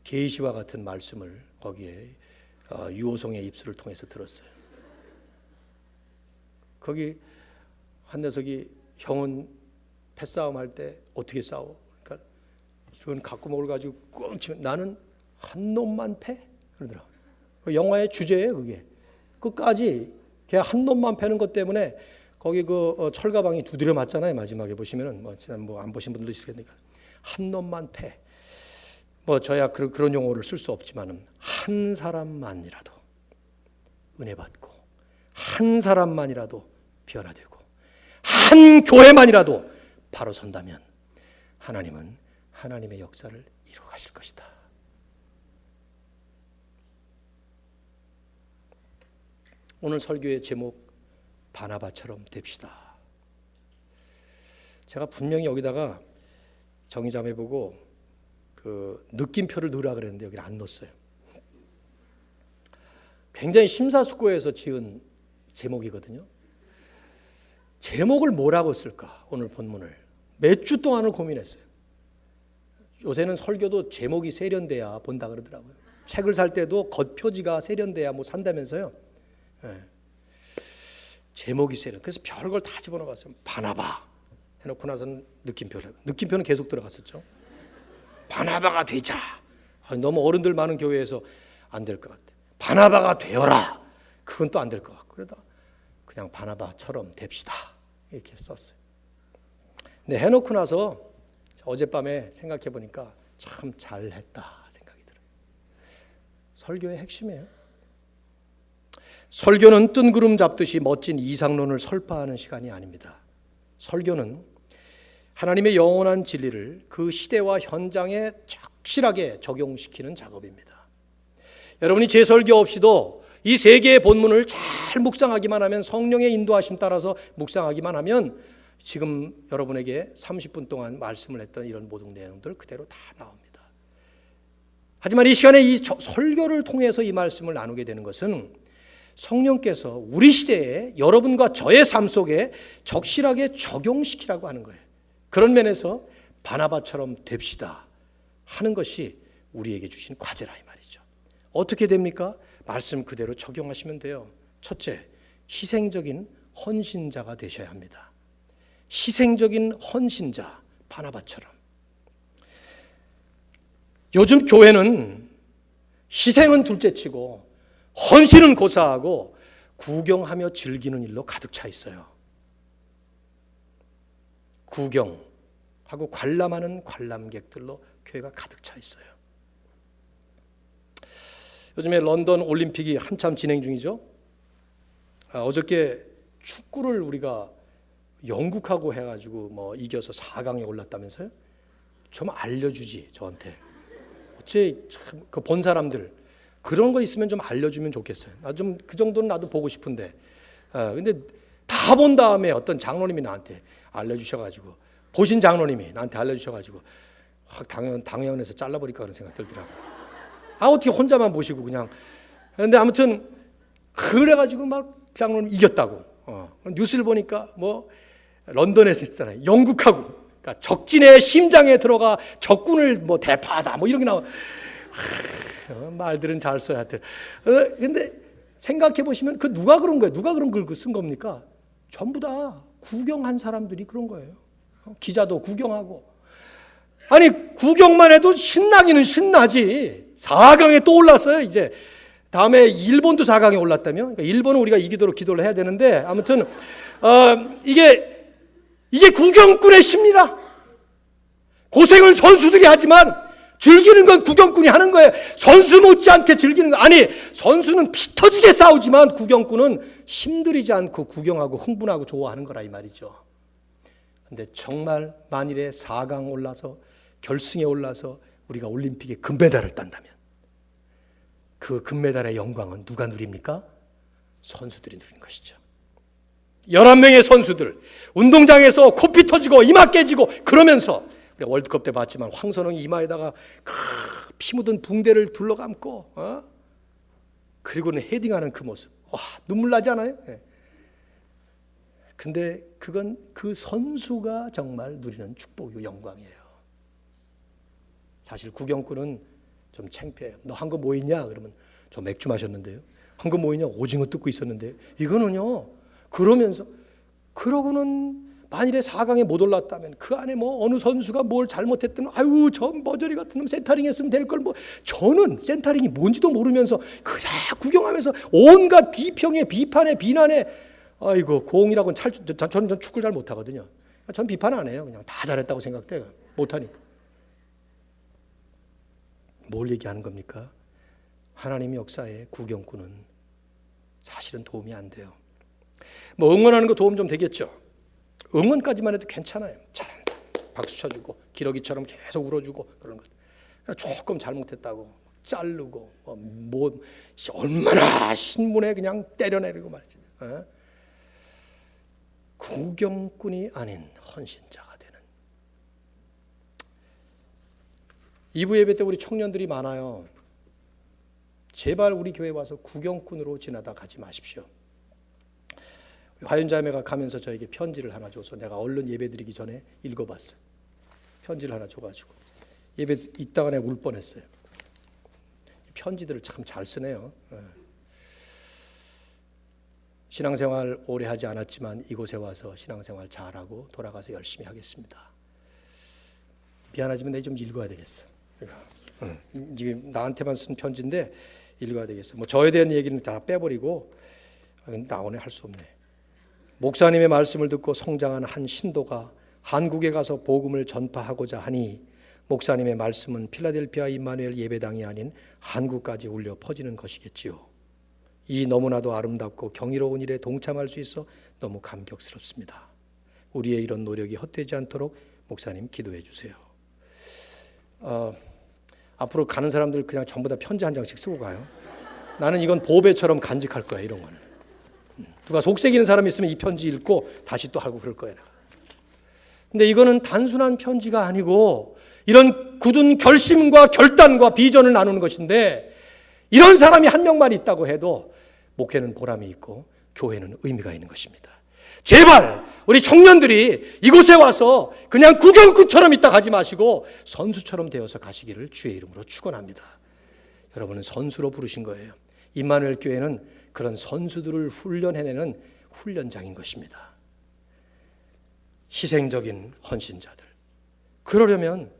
계시와 같은 말씀을 거기에 유호성의 입술을 통해서 들었어요. 거기 한 녀석이 형은 패싸움 할 때 어떻게 싸워? 그러니까 이런 갖구목을 가지고 꽉 치면 나는 한 놈만 패? 그러더라고요. 영화의 주제예요, 그게. 끝까지 걔 한 놈만 패는 것 때문에 거기 그 철가방이 두드려 맞잖아요. 마지막에 보시면은 뭐 안 보신 분들도 있으니까 한 놈만 패. 뭐 저야 그런 용어를 쓸 수 없지만은 한 사람만이라도 은혜 받고 한 사람만이라도 변화되고 한 교회만이라도 바로 선다면 하나님은 하나님의 역사를 이루어 가실 것이다. 오늘 설교의 제목 바나바처럼 됩시다. 제가 분명히 여기다가 정의자매 보고 그 느낌표를 넣으라 그랬는데 여기는 안 넣었어요. 굉장히 심사숙고해서 지은 제목이거든요. 제목을 뭐라고 쓸까? 오늘 본문을 몇 주 동안을 고민했어요. 요새는 설교도 제목이 세련돼야 본다 그러더라고요. 책을 살 때도 겉표지가 세련돼야 뭐 산다면서요. 네. 제목이 세련. 그래서 별걸 다 집어넣어봤어요. 바나바 해놓고 나서는 느낌표는 계속 들어갔었죠. 바나바가 되자. 너무 어른들 많은 교회에서 안 될 것 같아. 바나바가 되어라. 그건 또 안 될 것 같고. 그러다 그냥 바나바처럼 됩시다. 이렇게 썼어요. 근데 해놓고 나서 어젯밤에 생각해 보니까 참 잘했다 생각이 들어요. 설교의 핵심이에요. 설교는 뜬구름 잡듯이 멋진 이상론을 설파하는 시간이 아닙니다. 설교는 하나님의 영원한 진리를 그 시대와 현장에 착실하게 적용시키는 작업입니다. 여러분이 제 설교 없이도 이 세 개의 본문을 잘 묵상하기만 하면, 성령의 인도하심 따라서 묵상하기만 하면 지금 여러분에게 30분 동안 말씀을 했던 이런 모든 내용들 그대로 다 나옵니다. 하지만 이 시간에 이 설교를 통해서 이 말씀을 나누게 되는 것은 성령께서 우리 시대에 여러분과 저의 삶 속에 적실하게 적용시키라고 하는 거예요. 그런 면에서 바나바처럼 됩시다 하는 것이 우리에게 주신 과제라 이 말이죠. 어떻게 됩니까? 말씀 그대로 적용하시면 돼요. 첫째, 희생적인 헌신자가 되셔야 합니다. 희생적인 헌신자, 바나바처럼. 요즘 교회는 희생은 둘째치고 헌신은 고사하고 구경하며 즐기는 일로 가득 차 있어요. 구경하고 관람하는 관람객들로 교회가 가득 차 있어요. 요즘에 런던 올림픽이 한참 진행 중이죠. 어저께 축구를 우리가 영국하고 해가지고 뭐 이겨서 4강에 올랐다면서요? 좀 알려주지 저한테. 어째 그 본 사람들 그런 거 있으면 좀 알려주면 좋겠어요. 나 좀 그 정도는 나도 보고 싶은데. 근데 다 본 다음에 어떤 장로님이 나한테 알려주셔가지고, 보신 장로님이 나한테 알려주셔가지고 확 당연해서 잘라버릴까 그런 생각 들더라고요. 어떻게 혼자만 보시고 그냥. 근데 아무튼 그래가지고 막 장로님 이겼다고. 뉴스를 보니까 뭐 런던에서 했잖아요. 영국하고. 그러니까 적진의 심장에 들어가 적군을 뭐 대파하다 뭐 이런 게 나와. 말들은 잘 써야 하여튼. 근데 생각해 보시면 그 누가 그런 거예요? 누가 그런 글 쓴 겁니까? 전부 다 구경한 사람들이 그런 거예요. 기자도 구경하고. 아니 구경만 해도 신나기는 신나지. 4강에 또 올랐어요. 이제 다음에 일본도 4강에 올랐다며. 그러니까 일본은 우리가 이기도록 기도를 해야 되는데 아무튼 이게 구경꾼의 심리라. 고생은 선수들이 하지만 즐기는 건 구경꾼이 하는 거예요. 선수 못지않게 즐기는 거. 아니 선수는 피 터지게 싸우지만 구경꾼은 힘들이지 않고 구경하고 흥분하고 좋아하는 거라 이 말이죠. 근데 정말 만일에 4강 올라서 결승에 올라서 우리가 올림픽에 금메달을 딴다면 그 금메달의 영광은 누가 누립니까? 선수들이 누리는 것이죠. 11명의 선수들 운동장에서 코피 터지고 이마 깨지고 그러면서, 우리가 월드컵 때 봤지만 황선홍이 이마에다가 피 묻은 붕대를 둘러감고 그리고는 헤딩하는 그 모습, 와 눈물 나지 않아요? 네. 근데 그건 그 선수가 정말 누리는 축복이고 영광이에요. 사실 구경꾼은 좀 창피해요. 너 한 거 뭐 있냐? 그러면 저 맥주 마셨는데요. 한 거 뭐 있냐? 오징어 뜯고 있었는데. 이거는요. 그러면서 그러고는 만일에 4강에 못 올랐다면 그 안에 뭐 어느 선수가 뭘 잘못했든 아유 저 머저리 같은 놈 센터링 했으면 될 걸 뭐 저는 센터링이 뭔지도 모르면서 그냥 구경하면서 온갖 비평에 비판에 비난에 아이고 공이라고는 저는 축구를 잘 못하거든요. 전 비판 안 해요. 그냥 다 잘했다고 생각돼요. 못하니까. 뭘 얘기하는 겁니까? 하나님의 역사에 구경꾼은 사실은 도움이 안 돼요. 뭐 응원하는 거 도움 좀 되겠죠. 응원까지만 해도 괜찮아요. 잘한다. 박수 쳐주고 기러기처럼 계속 울어주고 그런 것. 조금 잘못했다고 자르고 뭐 얼마나 신문에 그냥 때려내리고 말이지. 구경꾼이 아닌 헌신자가 되는. 2부 예배 때 우리 청년들이 많아요. 제발 우리 교회 와서 구경꾼으로 지나다 가지 마십시오. 화연자매가 가면서 저에게 편지를 하나 줘서 내가 얼른 예배드리기 전에 읽어봤어요. 편지를 하나 줘가지고 예배 있다가 내가 울 뻔했어요. 편지들을 참 잘 쓰네요. 신앙생활 오래 하지 않았지만 이곳에 와서 신앙생활 잘하고 돌아가서 열심히 하겠습니다. 미안하지만 내가 좀 읽어야 되겠어. 이게 나한테만 쓴 편지인데 읽어야 되겠어. 뭐 저에 대한 얘기는 다 빼버리고 나 오늘 할 수 없네. 목사님의 말씀을 듣고 성장한 한 신도가 한국에 가서 복음을 전파하고자 하니 목사님의 말씀은 필라델피아 임마누엘 예배당이 아닌 한국까지 울려 퍼지는 것이겠지요. 이 너무나도 아름답고 경이로운 일에 동참할 수 있어 너무 감격스럽습니다. 우리의 이런 노력이 헛되지 않도록 목사님 기도해 주세요. 앞으로 가는 사람들 그냥 전부 다 편지 한 장씩 쓰고 가요. 나는 이건 보배처럼 간직할 거야. 이런 거는 누가 속색이는 사람이 있으면 이 편지 읽고 다시 또 하고 그럴 거야. 근데 이거는 단순한 편지가 아니고 이런 굳은 결심과 결단과 비전을 나누는 것인데 이런 사람이 한 명만 있다고 해도 목회는 보람이 있고 교회는 의미가 있는 것입니다. 제발 우리 청년들이 이곳에 와서 그냥 구경꾼처럼 있다 가지 마시고 선수처럼 되어서 가시기를 주의 이름으로 축원합니다. 여러분은 선수로 부르신 거예요. 임마누엘 교회는 그런 선수들을 훈련해내는 훈련장인 것입니다. 희생적인 헌신자들. 그러려면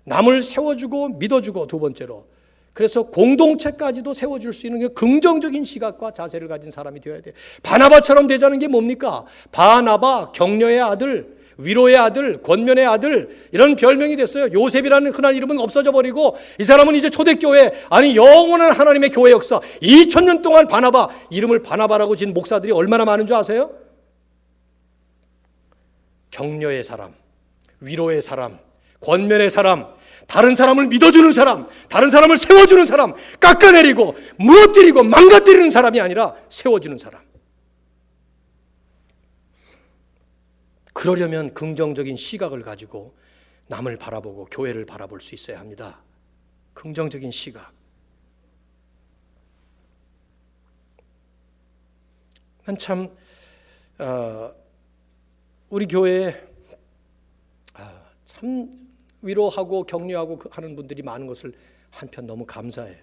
남을 세워주고 믿어주고 두 번째로 그래서 공동체까지도 세워줄 수 있는 게 긍정적인 시각과 자세를 가진 사람이 되어야 돼요. 바나바처럼 되자는 게 뭡니까? 바나바, 격려의 아들, 위로의 아들, 권면의 아들 이런 별명이 됐어요. 요셉이라는 흔한 이름은 없어져 버리고 이 사람은 이제 초대교회 아니 영원한 하나님의 교회 역사 2000년 동안 바나바 이름을 바나바라고 지은 목사들이 얼마나 많은 줄 아세요? 격려의 사람, 위로의 사람, 권면의 사람, 다른 사람을 믿어주는 사람, 다른 사람을 세워주는 사람, 깎아내리고 무너뜨리고 망가뜨리는 사람이 아니라 세워주는 사람. 그러려면 긍정적인 시각을 가지고 남을 바라보고 교회를 바라볼 수 있어야 합니다. 긍정적인 시각. 난 참 우리 교회에 참 위로하고 격려하고 하는 분들이 많은 것을 한편 너무 감사해요.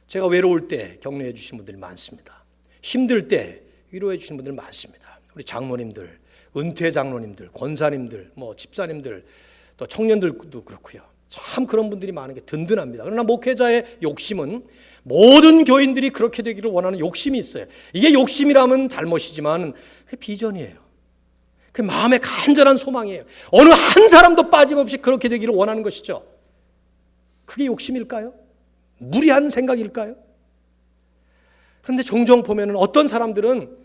제가 외로울 때 격려해 주신 분들이 많습니다. 힘들 때 위로해 주신 분들 많습니다. 우리 장로님들, 은퇴 장로님들, 권사님들, 뭐 집사님들, 또 청년들도 그렇고요. 참 그런 분들이 많은 게 든든합니다. 그러나 목회자의 욕심은 모든 교인들이 그렇게 되기를 원하는 욕심이 있어요. 이게 욕심이라면 잘못이지만 그게 비전이에요. 그 마음의 간절한 소망이에요. 어느 한 사람도 빠짐없이 그렇게 되기를 원하는 것이죠. 그게 욕심일까요? 무리한 생각일까요? 그런데 종종 보면 어떤 사람들은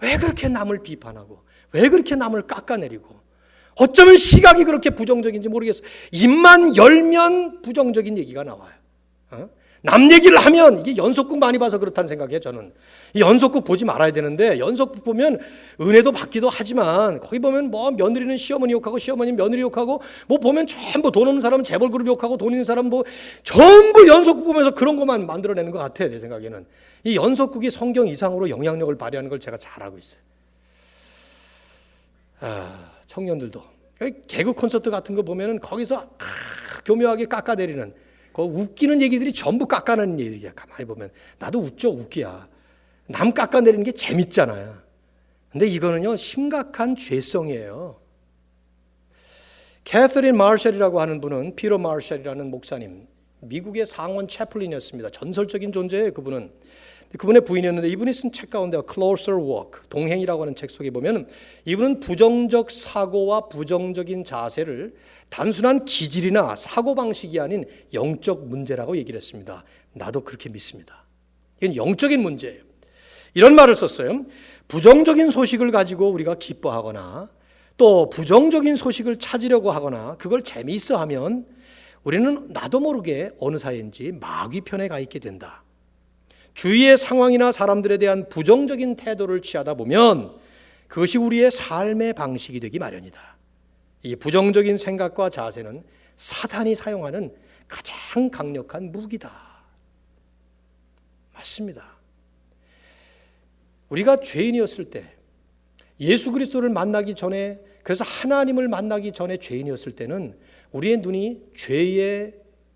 왜 그렇게 남을 비판하고 왜 그렇게 남을 깎아내리고 어쩌면 시각이 그렇게 부정적인지 모르겠어요. 입만 열면 부정적인 얘기가 나와요. 남 얘기를 하면 이게 연속극 많이 봐서 그렇다는 생각이에요. 저는 이 연속극 보지 말아야 되는데 연속극 보면 은혜도 받기도 하지만 거기 보면 뭐 며느리는 시어머니 욕하고 시어머니는 며느리 욕하고 뭐 보면 전부 돈 없는 사람은 재벌 그룹 욕하고 돈 있는 사람 뭐 전부 연속극 보면서 그런 것만 만들어내는 것 같아요. 내 생각에는 이 연속극이 성경 이상으로 영향력을 발휘하는 걸 제가 잘 알고 있어요. 청년들도 개그 콘서트 같은 거 보면은 거기서 교묘하게 깎아내리는 그 웃기는 얘기들이 전부 깎아내리는 얘기야. 가만히 보면 나도 웃죠. 웃기야. 남 깎아내리는 게 재밌잖아요. 근데 이거는요, 심각한 죄성이에요. 캐서린 마셜이라고 하는 분은, 피터 마셜이라는 목사님, 미국의 상원 채플린이었습니다. 전설적인 존재예요, 그분은. 그분의 부인이었는데, 이분이 쓴 책 가운데 Closer Walk, 동행이라고 하는 책 속에 보면, 이분은 부정적 사고와 부정적인 자세를 단순한 기질이나 사고방식이 아닌 영적 문제라고 얘기를 했습니다. 나도 그렇게 믿습니다. 이건 영적인 문제예요. 이런 말을 썼어요. 부정적인 소식을 가지고 우리가 기뻐하거나 또 부정적인 소식을 찾으려고 하거나 그걸 재미있어 하면 우리는 나도 모르게 어느 사이인지 마귀 편에 가 있게 된다. 주위의 상황이나 사람들에 대한 부정적인 태도를 취하다 보면 그것이 우리의 삶의 방식이 되기 마련이다. 이 부정적인 생각과 자세는 사탄이 사용하는 가장 강력한 무기다. 맞습니다. 우리가 죄인이었을 때, 예수 그리스도를 만나기 전에, 그래서 하나님을 만나기 전에 죄인이었을 때는 우리의 눈이 죄의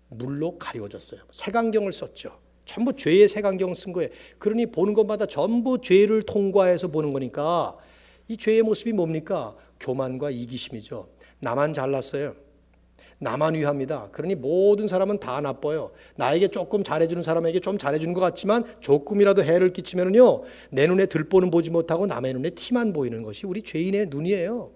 물로 가려워졌어요. 색안경을 썼죠. 전부 죄의 색안경을 쓴 거예요. 그러니 보는 것마다 전부 죄를 통과해서 보는 거니까 이 죄의 모습이 뭡니까? 교만과 이기심이죠. 나만 잘났어요. 나만 위합니다. 그러니 모든 사람은 다 나빠요. 나에게 조금 잘해주는 사람에게 좀 잘해주는 것 같지만 조금이라도 해를 끼치면은요, 내 눈에 들보는 보지 못하고 남의 눈에 티만 보이는 것이 우리 죄인의 눈이에요.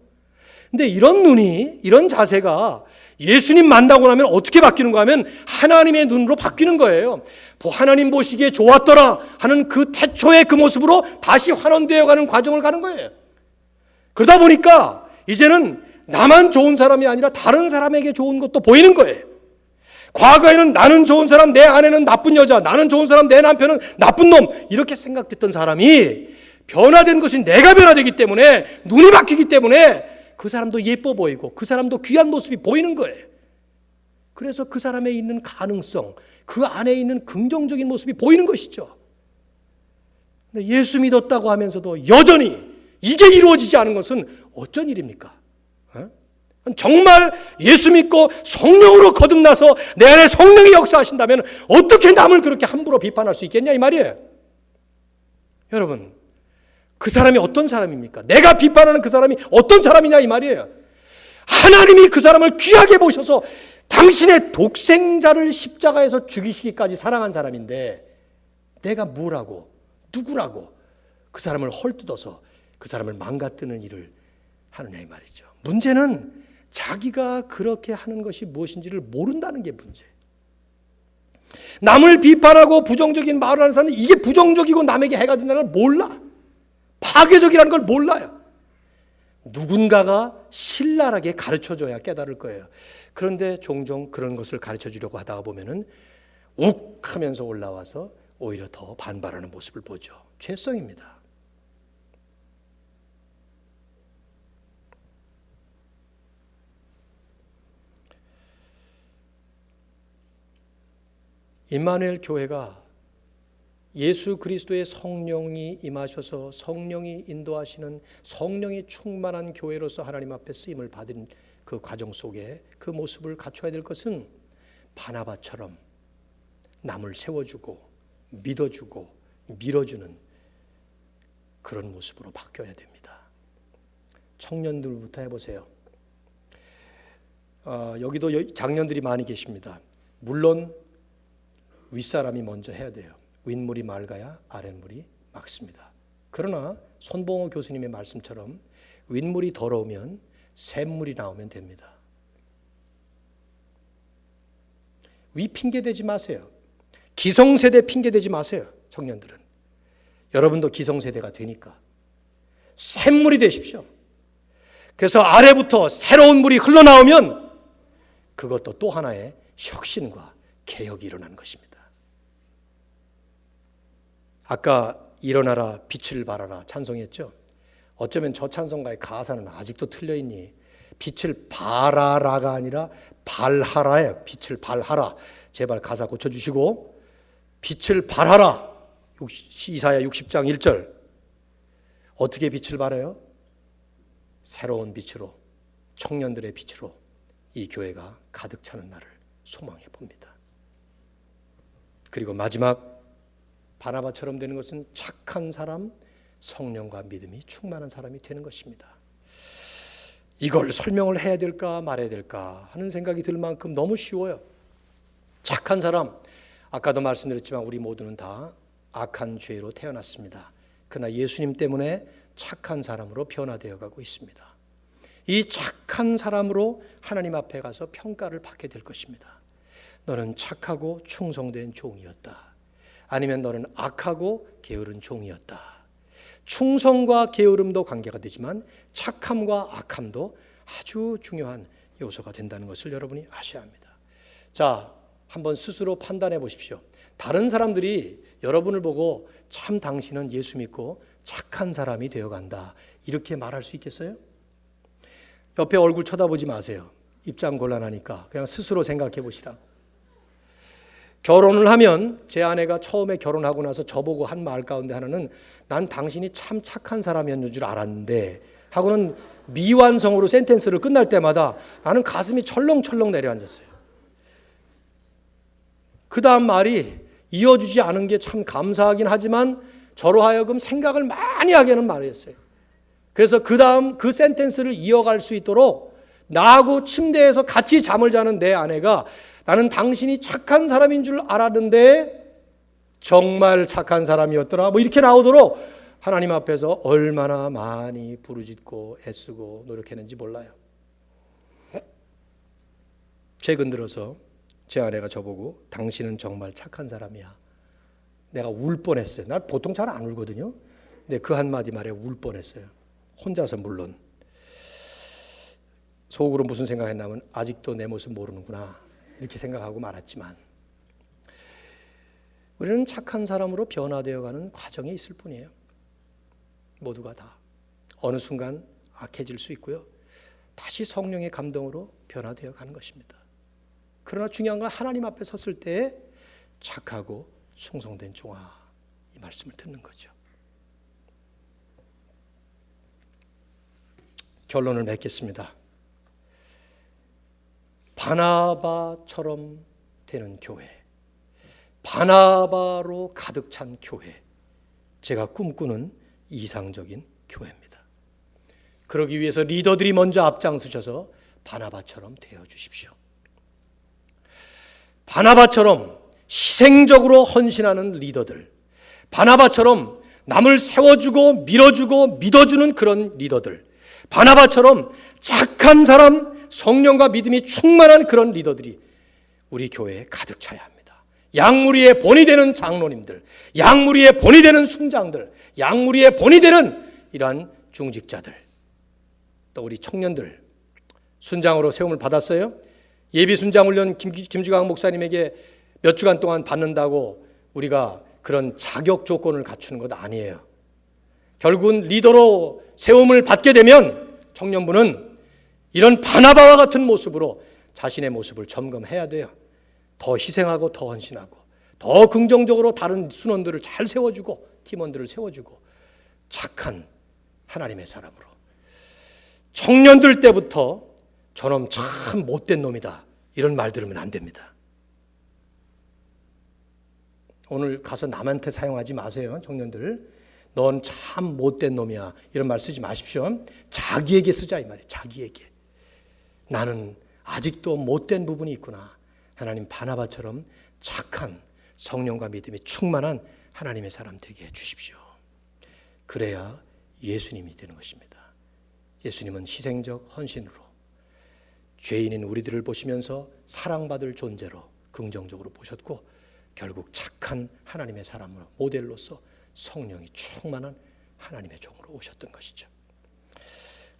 근데 이런 눈이, 이런 자세가 예수님 만나고 나면 어떻게 바뀌는가 하면 하나님의 눈으로 바뀌는 거예요. 하나님 보시기에 좋았더라 하는 그 태초의 그 모습으로 다시 환원되어 가는 과정을 가는 거예요. 그러다 보니까 이제는 나만 좋은 사람이 아니라 다른 사람에게 좋은 것도 보이는 거예요. 과거에는 나는 좋은 사람, 내 아내는 나쁜 여자, 나는 좋은 사람, 내 남편은 나쁜 놈, 이렇게 생각됐던 사람이 변화된 것이 내가 변화되기 때문에, 눈이 바뀌기 때문에 그 사람도 예뻐 보이고 그 사람도 귀한 모습이 보이는 거예요. 그래서 그 사람에 있는 가능성, 그 안에 있는 긍정적인 모습이 보이는 것이죠. 근데 예수 믿었다고 하면서도 여전히 이게 이루어지지 않은 것은 어쩐 일입니까? 정말 예수 믿고 성령으로 거듭나서 내 안에 성령이 역사하신다면 어떻게 남을 그렇게 함부로 비판할 수 있겠냐 이 말이에요. 여러분, 그 사람이 어떤 사람입니까? 내가 비판하는 그 사람이 어떤 사람이냐 이 말이에요. 하나님이 그 사람을 귀하게 보셔서 당신의 독생자를 십자가에서 죽이시기까지 사랑한 사람인데 내가 뭐라고, 누구라고 그 사람을 헐뜯어서 그 사람을 망가뜨는 일을 하느냐 이 말이죠. 문제는 자기가 그렇게 하는 것이 무엇인지를 모른다는 게 문제예요. 남을 비판하고 부정적인 말을 하는 사람은 이게 부정적이고 남에게 해가 된다는 걸 몰라. 파괴적이라는 걸 몰라요. 누군가가 신랄하게 가르쳐줘야 깨달을 거예요. 그런데 종종 그런 것을 가르쳐주려고 하다가 보면은 욱 하면서 올라와서 오히려 더 반발하는 모습을 보죠. 죄성입니다. 임마누엘 교회가 예수 그리스도의 성령이 임하셔서 성령이 인도하시는 성령이 충만한 교회로서 하나님 앞에 쓰임을 받은 그 과정 속에 그 모습을 갖춰야 될 것은 바나바처럼 남을 세워주고 믿어주고 밀어주는 그런 모습으로 바뀌어야 됩니다. 청년들부터 해보세요. 여기도 장년들이 많이 계십니다. 물론 윗사람이 먼저 해야 돼요. 윗물이 맑아야 아랫물이 맑습니다. 그러나 손봉호 교수님의 말씀처럼 윗물이 더러우면 샘물이 나오면 됩니다. 위 핑계대지 마세요. 기성세대 핑계대지 마세요. 청년들은. 여러분도 기성세대가 되니까 샘물이 되십시오. 그래서 아래부터 새로운 물이 흘러나오면 그것도 또 하나의 혁신과 개혁이 일어나는 것입니다. 아까 일어나라 빛을 발하라 찬송했죠. 어쩌면 저 찬송가의 가사는 아직도 틀려있니. 빛을 발하라가 아니라 발하라예요. 빛을 발하라. 제발 가사 고쳐주시고 빛을 발하라. 이사야 60장 1절. 어떻게 빛을 발해요? 새로운 빛으로, 청년들의 빛으로 이 교회가 가득 차는 날을 소망해 봅니다. 그리고 마지막 바나바처럼 되는 것은 착한 사람, 성령과 믿음이 충만한 사람이 되는 것입니다. 이걸 설명을 해야 될까 말해야 될까 하는 생각이 들 만큼 너무 쉬워요. 착한 사람, 아까도 말씀드렸지만 우리 모두는 다 악한 죄로 태어났습니다. 그러나 예수님 때문에 착한 사람으로 변화되어 가고 있습니다. 이 착한 사람으로 하나님 앞에 가서 평가를 받게 될 것입니다. 너는 착하고 충성된 종이었다. 아니면 너는 악하고 게으른 종이었다. 충성과 게으름도 관계가 되지만 착함과 악함도 아주 중요한 요소가 된다는 것을 여러분이 아셔야 합니다. 자, 한번 스스로 판단해 보십시오. 다른 사람들이 여러분을 보고 참 당신은 예수 믿고 착한 사람이 되어간다 이렇게 말할 수 있겠어요? 옆에 얼굴 쳐다보지 마세요. 입장 곤란하니까 그냥 스스로 생각해 보시라. 결혼을 하면 제 아내가 처음에 결혼하고 나서 저보고 한 말 가운데 하나는 난 당신이 참 착한 사람이었는 줄 알았는데 하고는 미완성으로 센텐스를 끝날 때마다 나는 가슴이 철렁철렁 내려앉았어요. 그 다음 말이 이어주지 않은 게 참 감사하긴 하지만 저로 하여금 생각을 많이 하게 하는 말이었어요. 그래서 그 다음 그 센텐스를 이어갈 수 있도록 나하고 침대에서 같이 잠을 자는 내 아내가 나는 당신이 착한 사람인 줄 알았는데 정말 착한 사람이었더라 뭐 이렇게 나오도록 하나님 앞에서 얼마나 많이 부르짖고 애쓰고 노력했는지 몰라요. 최근 들어서 제 아내가 저보고 당신은 정말 착한 사람이야. 내가 울 뻔했어요. 난 보통 잘 안 울거든요. 근데 그 한마디 말에 울 뻔했어요. 혼자서 물론. 속으로 무슨 생각했냐면 아직도 내 모습 모르는구나 이렇게 생각하고 말았지만 우리는 착한 사람으로 변화되어가는 과정에 있을 뿐이에요. 모두가 다 어느 순간 악해질 수 있고요. 다시 성령의 감동으로 변화되어 가는 것입니다. 그러나 중요한 건 하나님 앞에 섰을 때 착하고 충성된 종아 이 말씀을 듣는 거죠. 결론을 맺겠습니다. 바나바처럼 되는 교회, 바나바로 가득 찬 교회, 제가 꿈꾸는 이상적인 교회입니다. 그러기 위해서 리더들이 먼저 앞장서셔서 바나바처럼 되어 주십시오. 바나바처럼 희생적으로 헌신하는 리더들, 바나바처럼 남을 세워주고 밀어주고 믿어주는 그런 리더들, 바나바처럼 착한 사람, 성령과 믿음이 충만한 그런 리더들이 우리 교회에 가득 차야 합니다. 양무리의 본이 되는 장로님들, 양무리의 본이 되는 순장들, 양무리의 본이 되는 이러한 중직자들, 또 우리 청년들 순장으로 세움을 받았어요. 예비 순장 훈련 김주강 목사님에게 몇 주간 동안 받는다고 우리가 그런 자격 조건을 갖추는 것 아니에요. 결국은 리더로 세움을 받게 되면 청년부는 이런 바나바와 같은 모습으로 자신의 모습을 점검해야 돼요. 더 희생하고 더 헌신하고 더 긍정적으로 다른 순원들을 잘 세워주고 팀원들을 세워주고 착한 하나님의 사람으로. 청년들 때부터 저놈 참 못된 놈이다 이런 말 들으면 안 됩니다. 오늘 가서 남한테 사용하지 마세요. 청년들 넌 참 못된 놈이야 이런 말 쓰지 마십시오. 자기에게 쓰자 이 말이에요. 자기에게. 나는 아직도 못된 부분이 있구나. 하나님 바나바처럼 착한 성령과 믿음이 충만한 하나님의 사람 되게 해주십시오. 그래야 예수님이 되는 것입니다. 예수님은 희생적 헌신으로 죄인인 우리들을 보시면서 사랑받을 존재로 긍정적으로 보셨고 결국 착한 하나님의 사람으로 모델로서 성령이 충만한 하나님의 종으로 오셨던 것이죠.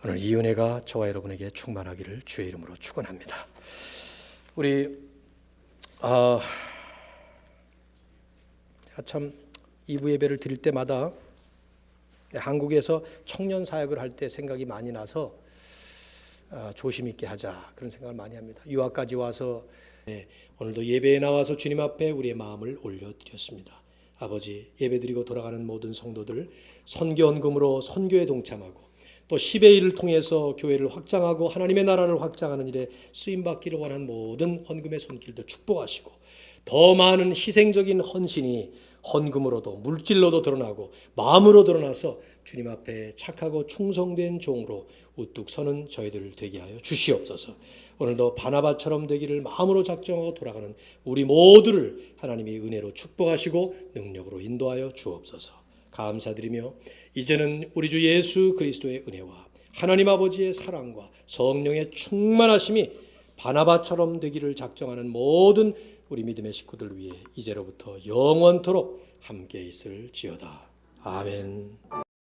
오늘 이 은혜가 저와 여러분에게 충만하기를 주의 이름으로 축원합니다. 우리 참 2부 예배를 드릴 때마다 한국에서 청년 사역을 할 때 생각이 많이 나서 조심 있게 하자 그런 생각을 많이 합니다. 유학까지 와서 오늘도 예배에 나와서 주님 앞에 우리의 마음을 올려드렸습니다. 아버지, 예배드리고 돌아가는 모든 성도들 선교헌금으로 선교에 동참하고 또 10의 일을 통해서 교회를 확장하고 하나님의 나라를 확장하는 일에 쓰임받기를 원하는 모든 헌금의 손길도 축복하시고 더 많은 희생적인 헌신이 헌금으로도 물질로도 드러나고 마음으로 드러나서 주님 앞에 착하고 충성된 종으로 우뚝 서는 저희들 되게 하여 주시옵소서. 오늘도 바나바처럼 되기를 마음으로 작정하고 돌아가는 우리 모두를 하나님이 은혜로 축복하시고 능력으로 인도하여 주옵소서. 감사드리며 이제는 우리 주 예수 그리스도의 은혜와 하나님 아버지의 사랑과 성령의 충만하심이 바나바처럼 되기를 작정하는 모든 우리 믿음의 식구들 위해 이제로부터 영원토록 함께 있을지어다. 아멘.